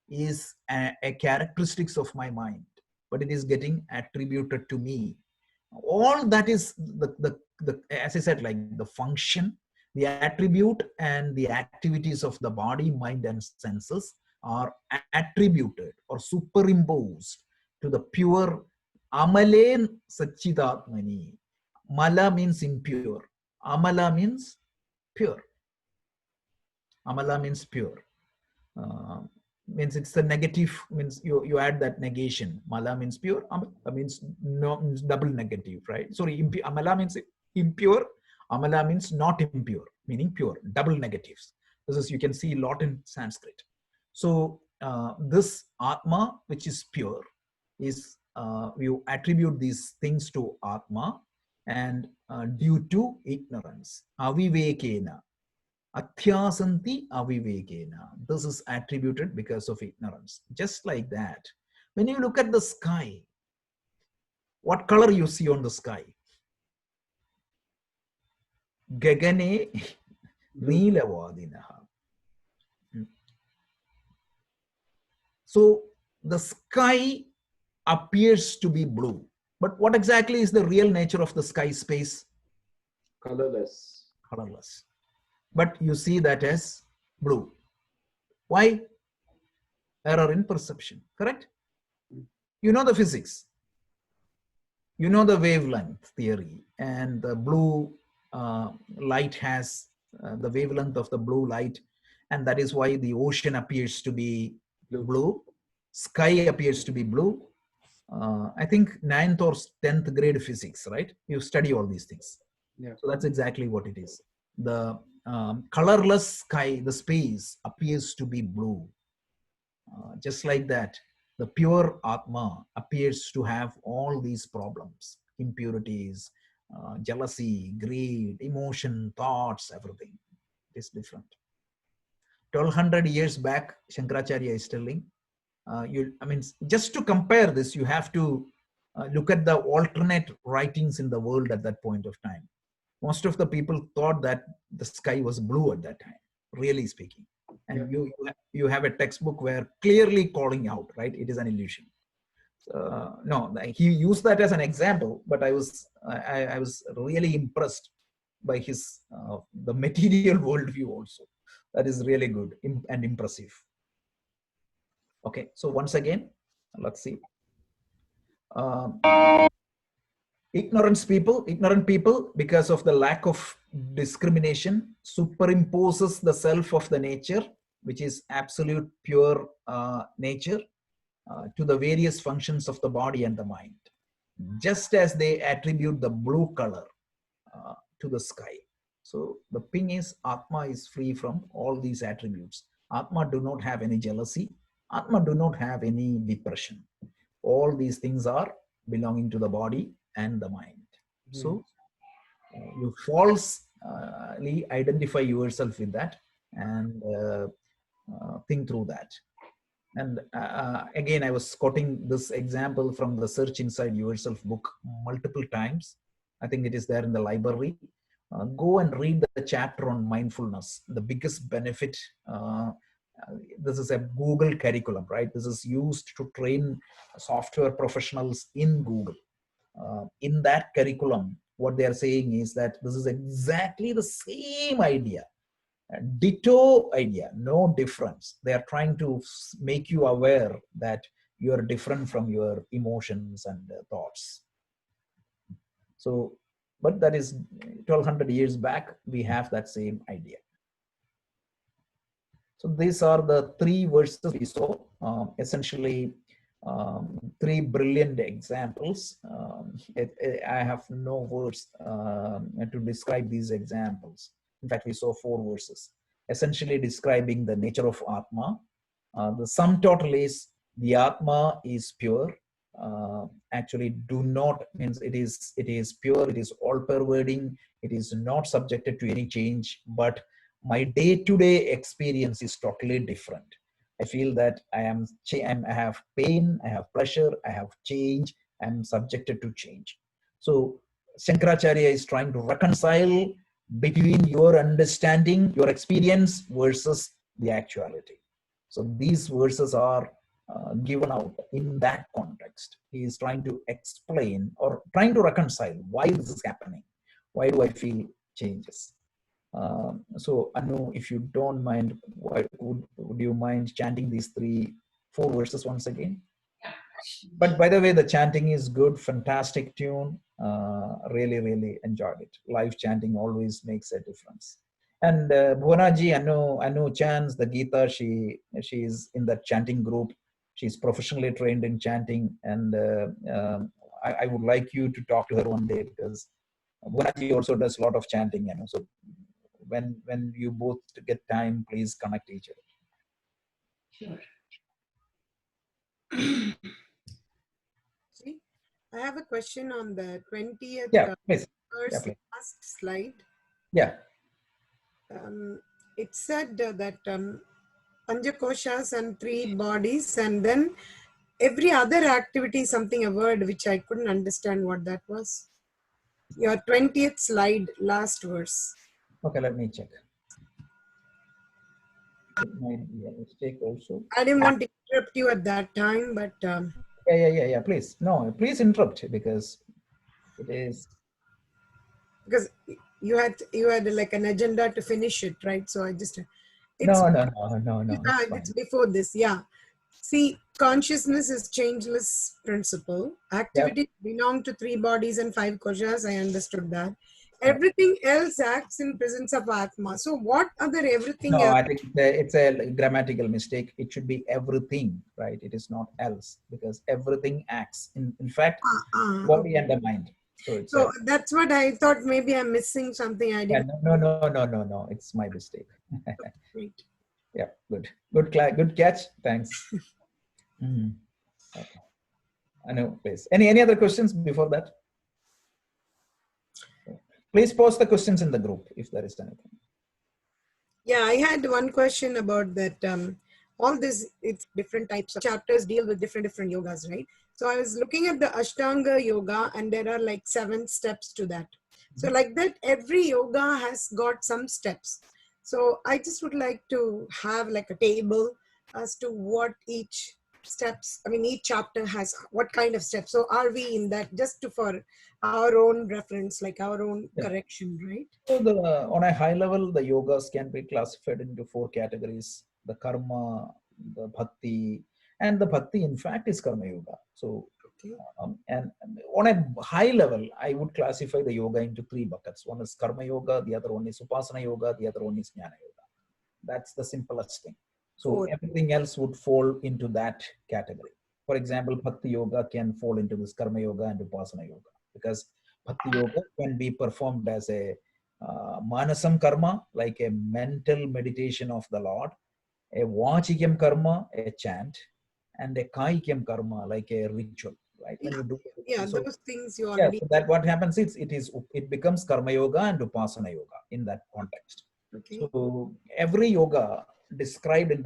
is a characteristics of my mind, but it is getting attributed to me. All that is the as I said, like the function, the attribute and the activities of the body, mind, and senses are attributed or superimposed to the pure Amale Sachidatmani. Mala means impure. Amala means pure. Amala means pure. Means it's the negative, means you add that negation. Mala means pure, amala means no, means double negative, right? Sorry, amala means impure, amala means not impure, meaning pure, double negatives. This is, you can see a lot in Sanskrit. So this Atma, which is pure, is you attribute these things to Atma, and due to ignorance, avivekena, Athyasanti avivekena. This is attributed because of ignorance. Just like that, when you look at the sky, what color you see on the sky? Gagane Neelavadinaha. So the sky appears to be blue. But what exactly is the real nature of the sky space? Colorless. Colorless. But you see that as blue. Why? Error in perception, correct? You know the physics. You know the wavelength theory, and the blue light has the wavelength of the blue light, and that is why the ocean appears to be blue. Sky appears to be blue. I think 9th or 10th grade physics, right? You study all these things. Yeah. So that's exactly what it is. The colorless sky, the space appears to be blue. Just like that, the pure Atma appears to have all these problems, impurities, jealousy, greed, emotion, thoughts, everything. It is different. 1200 years back, Shankaracharya is telling, I mean, just to compare this, you have to look at the alternate writings in the world at that point of time. Most of the people thought that the sky was blue at that time, really speaking. And you have a textbook where clearly calling out, right? It is an illusion. No, he used that as an example, but I was really impressed by his the material worldview also. That is really good and impressive. Okay, so once again, let's see. Ignorant people, because of the lack of discrimination, superimposes the self of the nature, which is absolute pure nature, to the various functions of the body and the mind, just as they attribute the blue color to the sky. So the thing is, Atma is free from all these attributes. Atma do not have any jealousy. Atma do not have any depression. All these things are belonging to the body and the mind. So you falsely identify yourself with that and think through that. And again, I was quoting this example from the Search Inside Yourself book multiple times. I think it is there in the library. Go and read the chapter on mindfulness. The biggest benefit, this is a Google curriculum, right? This is used to train software professionals in Google. In that curriculum, what they are saying is that this is exactly the same idea, ditto idea, no difference. They are trying to make you aware that you are different from your emotions and thoughts. So, but that is 1200 years back, we have that same idea. So these are the three verses we saw, essentially three brilliant examples. I have no words to describe these examples. In fact, we saw four verses, essentially describing the nature of Atma. The sum total is the Atma is pure. Actually, do not means it is pure, it is all pervading, it is not subjected to any change, but my day-to-day experience is totally different. I feel that I have pain, I have pleasure, I have change, I'm subjected to change. So Shankaracharya is trying to reconcile between your understanding, your experience versus the actuality. So these verses are given out in that context. He is trying to explain or trying to reconcile why this is happening. Why do I feel changes? So Anu, if you don't mind, would you mind chanting these four verses once again? Yeah. But by the way, the chanting is good, fantastic tune. Really, really enjoyed it. Live chanting always makes a difference. And Bhunaji, Anu chants the Gita. She is in the chanting group. She's professionally trained in chanting, and I would like you to talk to her one day, because Bhunaji also does a lot of chanting. So when you both get time, please connect each other. Sure. See, I have a question on the 20th please. first Please. last slide. Yeah. It said that Panchakoshas and 3 bodies, and then every other activity, something, a word which I couldn't understand what that was. Your 20th slide, last verse. Okay, let me check. It might be a mistake also. I didn't want to interrupt you at that time, but yeah. Please, no, please interrupt, because it is. Because you had like an agenda to finish it, right? So I just. No. It's before this, yeah. See, consciousness is changeless principle. Activities belong to 3 bodies and 5 koshas. I understood that. Everything else acts in presence of Atma. So what other everything No, else? I think it's a grammatical mistake. It should be everything, right? It is not else, because everything acts. In fact, body and the mind. So that's what I thought. Maybe I'm missing something. I didn't. No. It's my mistake. Great. Yeah, good catch. Thanks. Okay. I know, please. Any other questions before that? Please post the questions in the group if there is anything. Yeah, I had one question about that. All this, it's different types of chapters deal with different yogas, right? So I was looking at the Ashtanga yoga, and there are like 7 steps to that. So like that, every yoga has got some steps. So I just would like to have like a table as to what each steps, I mean, each chapter has what kind of steps. So are we in that, just for our own reference, like our own correction, right? So on a high level, the yogas can be classified into 4 categories: the karma, the bhakti, and the bhakti in fact is karma yoga. So and on a high level, I would classify the yoga into 3 buckets. One is karma yoga, the other one is upasana yoga, the other one is jnana yoga. That's the simplest thing. So everything else would fall into that category. For example, bhakti yoga can fall into this karma yoga and upasana yoga, because bhakti yoga can be performed as a manasam karma, like a mental meditation of the Lord, a vachikam karma, a chant, and a kaikam karma, like a ritual. Right? When you do those things you already. So that what happens is it becomes karma yoga and upasana yoga in that context. Okay. So every yoga prescribed in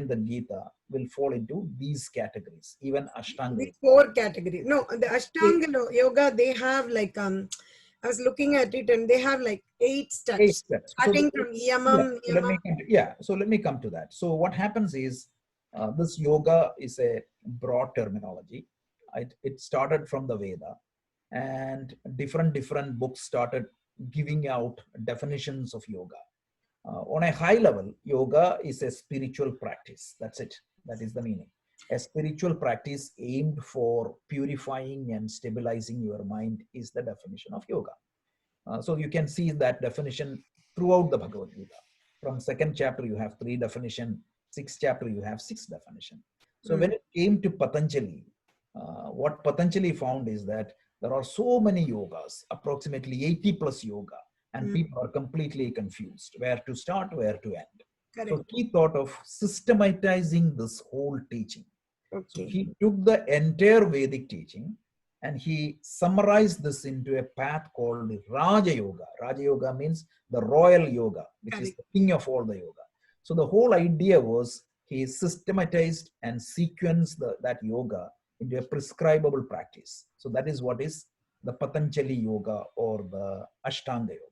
the Gita will fall into these categories, even Ashtanga. These 4 categories. No, the Ashtanga yoga, they have like I was looking at it and they have like 8 steps. 8 steps. Starting from Yamam. So let me come to that. So what happens is this yoga is a broad terminology. It started from the Veda, and different books started giving out definitions of yoga. On a high level, yoga is a spiritual practice. That's it. That is the meaning. A spiritual practice aimed for purifying and stabilizing your mind is the definition of yoga. So you can see that definition throughout the Bhagavad Gita. From 2nd chapter, you have 3 definition. 6th chapter, you have 6 definition. So when it came to Patanjali, what Patanjali found is that there are so many yogas, approximately 80 plus yoga, and people are completely confused where to start, where to end. Correct. So he thought of systematizing this whole teaching. Okay. So he took the entire Vedic teaching and he summarized this into a path called Raja Yoga. Raja Yoga means the royal yoga, which is the king of all the yoga. So the whole idea was he systematized and sequenced that yoga into a prescribable practice. So that is what is the Patanjali yoga or the Ashtanga yoga.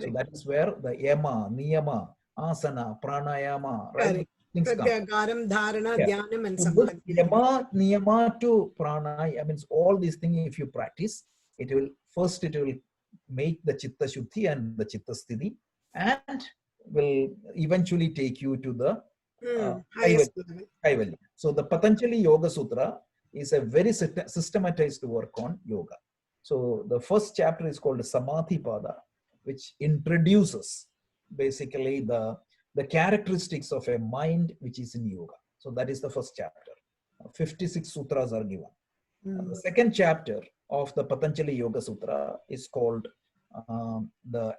So that is where the yama, niyama, asana, pranayama, right? Pratyagaram, dharana, dhyanam, and samadhi. Yama, niyama to pranayama means all these things. If you practice, it will make the chitta shuddhi and the chitta sthiti, and will eventually take you to the kaivalya. So the Patanjali Yoga Sutra is a very systematized work on yoga. So the first chapter is called Samadhi Pada, which introduces basically the characteristics of a mind which is in yoga. So that is the first chapter. 56 sutras are given. The second chapter of the Patanjali Yoga Sutra is called the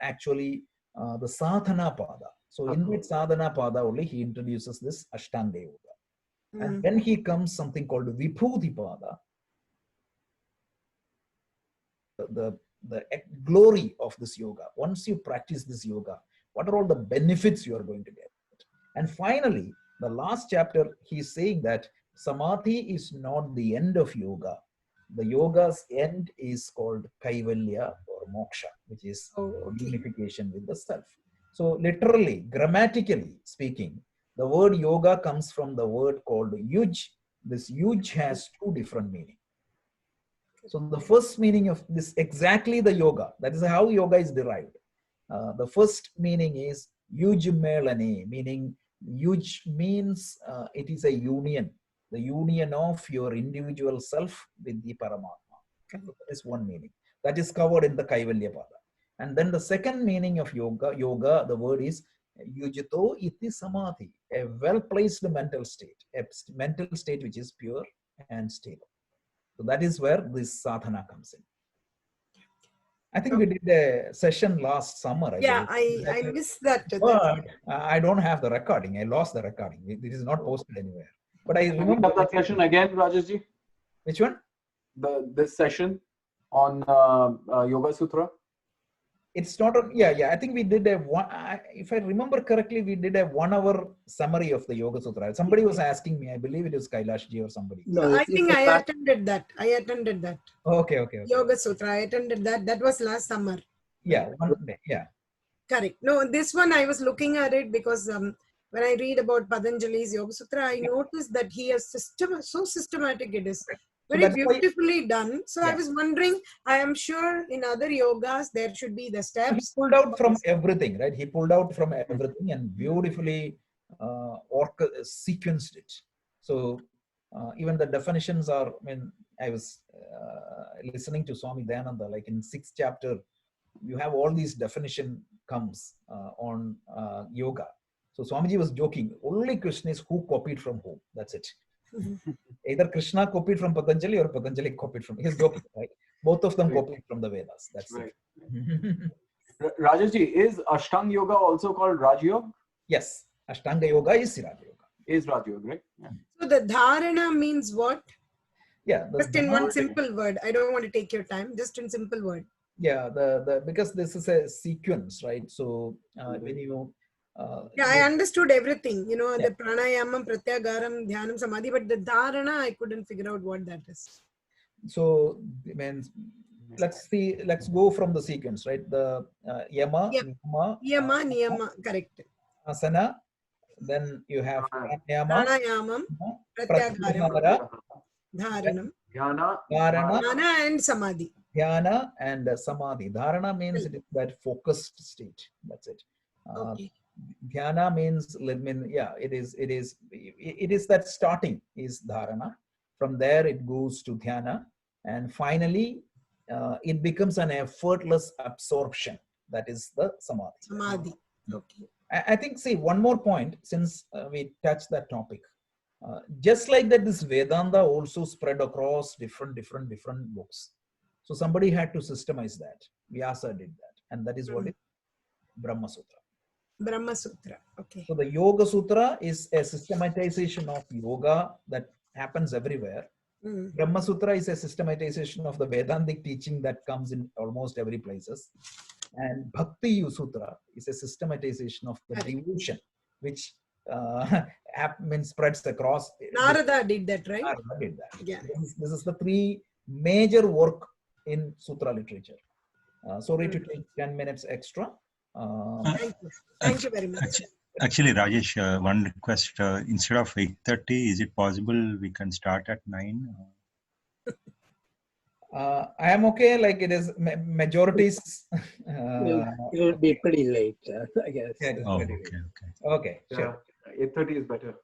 Sadhana Pada. So in that Sadhana Pada only he introduces this Ashtanga Yoga. And then he comes something called Vibhuti Pada. The glory of this yoga. Once you practice this yoga, what are all the benefits you are going to get? And finally, the last chapter, he's saying that Samadhi is not the end of yoga. The yoga's end is called Kaivalya or Moksha, which is unification with the self. So literally, grammatically speaking, the word yoga comes from the word called yuj. This yuj has 2 different meanings. So the first meaning of this, exactly the yoga, that is how yoga is derived. The first meaning is yuj melane, meaning yuj means it is a union, the union of your individual self with the Paramatma. So that is one meaning. That is covered in the Kaivalya Pada. And then the second meaning of yoga, the word is yujito iti samadhi, a well-placed mental state, a mental state which is pure and stable. So that is where this sadhana comes in. I think we did a session last summer. I missed that. But I don't have the recording. I lost the recording. It is not posted anywhere. But I remember that session again, Rajeshji. Which one? This session on Yoga Sutra. It's not on. I think we did if I remember correctly, we did a 1 hour summary of the Yoga Sutra. Somebody was asking me. I believe it was Kailashji or somebody. No, I think I attended that. Okay. Yoga Sutra. I attended that. That was last summer. Yeah, one day. Yeah. Correct. No, this one I was looking at it because when I read about Patanjali's Yoga Sutra, I noticed that he has so systematic it is. Very beautifully done. So I was wondering, I am sure in other yogas, there should be the steps. He pulled out from everything, right? He pulled out from everything and beautifully sequenced it. So even the definitions are, I was listening to Swami Dayananda, like in 6th chapter, you have all these definition comes on yoga. So Swamiji was joking, only Krishna is who copied from whom. That's it. Either Krishna copied from Patanjali or Patanjali copied from his joking, right? Both of them copied from the Vedas. That's right. Rajeshji, is Ashtanga Yoga also called Raj Yoga? Yes, Ashtanga Yoga is Raj Yoga. Is Raj Yoga, right? Yeah. So the dharana means what? Yeah, just in one simple word. I don't want to take your time. Just in simple word. Yeah, because this is a sequence, right? So when you Yeah, I understood everything. You know, the pranayamam, pratyagaram, dhyanam, samadhi, but the dharana, I couldn't figure out what that is. So, means let's see. Let's go from the sequence, right? The yama, niyama, Yama, niyama, correct. asana. Then you have pranayama, Pranayamam, pratyagaram, pratyahara, dharanam, Dhyana, dharana, dhyana and samadhi. dhyana, and samadhi. Dharana means it is that focused state. That's it. Okay. Dhyana means, it is that starting is dharana. From there it goes to dhyana, and finally it becomes an effortless absorption. That is the samadhi. Samadhi. Okay. I think, see, one more point, since we touched that topic. Just like that, this Vedanta also spread across different books. So somebody had to systemize that. Vyasa did that, and that is what is Brahma Sutra. Brahma Sutra. Okay. So the Yoga Sutra is a systematization of yoga that happens everywhere. Brahma Sutra is a systematization of the Vedantic teaching that comes in almost every places. And Bhakti Sutra is a systematization of the devotion, which spreads across. Narada did that, right? Narada did that. Yeah. This is the three major work in Sutra literature. Sorry to take 10 minutes extra. Thank you very much. Actually, Rajesh, one request. Instead of 8:30, is it possible we can start at 9? I am okay. Like, it is majorities. It will be pretty late, I guess. Yeah, okay. Okay, sure. 8:30 is better.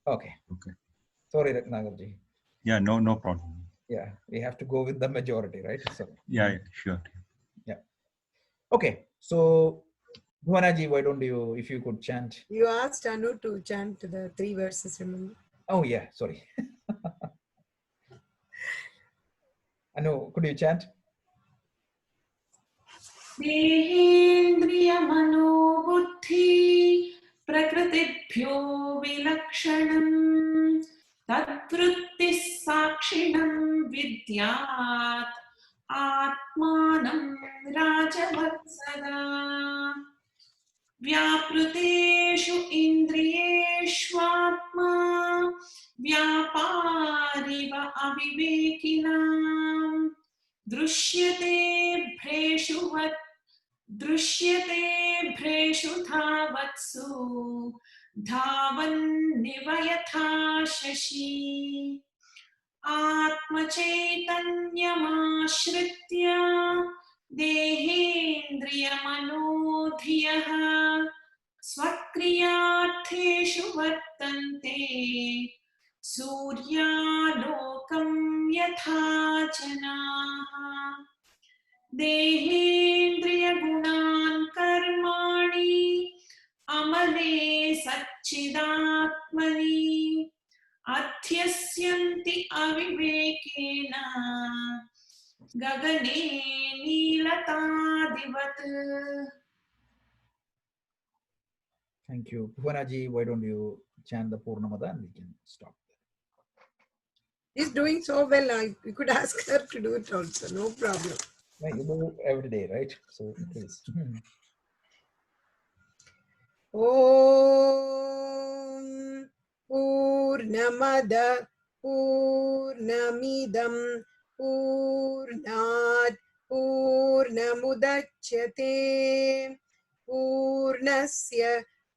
Okay. Sorry, Nagarji. Yeah, no problem. Yeah, we have to go with the majority, right? So. Yeah, sure. Yeah. Okay, so Bhuvanaji, why don't you, if you could chant? You asked Anu to chant the 3 verses, remember? Oh yeah, sorry. Anu, could you chant? देहेन्द्रियमनोबुद्धि प्रकृतिभ्यो विलक्षणम् तद्वृत्तिः साक्षिणं विद्यात् आत्मानं राजवत्सदा व्यापृतेषु इन्द्रियेष्वात्मा व्यापारिव अविवेकिनाम् दृश्यते भ्रेषु धावत्सु धावन्निव यथा शशी आत्मचैतन्यमाश्रित्य देहेन्द्रियमनोधियः स्वक्रियार्थेषु वर्तन्ते सूर्यालोकं यथा जनाः देहेन्द्रियगुणान् कर्माणि अमले सच्चिदात्मनि अध्यस्यन्ति अविवेकेन गगने नीलतादिवत्. Thank you. Bhuvanaji, why don't you chant the Purnamada and we can stop. He's doing so well. You could ask her to do it also. No problem. Yeah, you do every day, right? So please. Om Purnamada Purnamidam Purnat Purnamudachyate Purnasya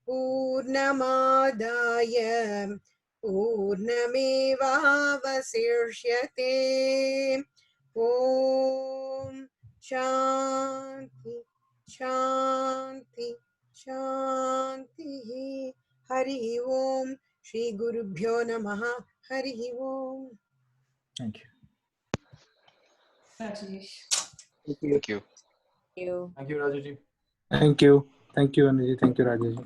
Purnamadaya Purnamevavasishyate. Om Shanti Shanti Shanti. Hari Om. Shri Gurubhyo Namaha. Hari Om. Thank you. Rajesh. Thank you. Thank you, Rajesh. Thank you. Thank you, Anuji. Thank you, Rajesh.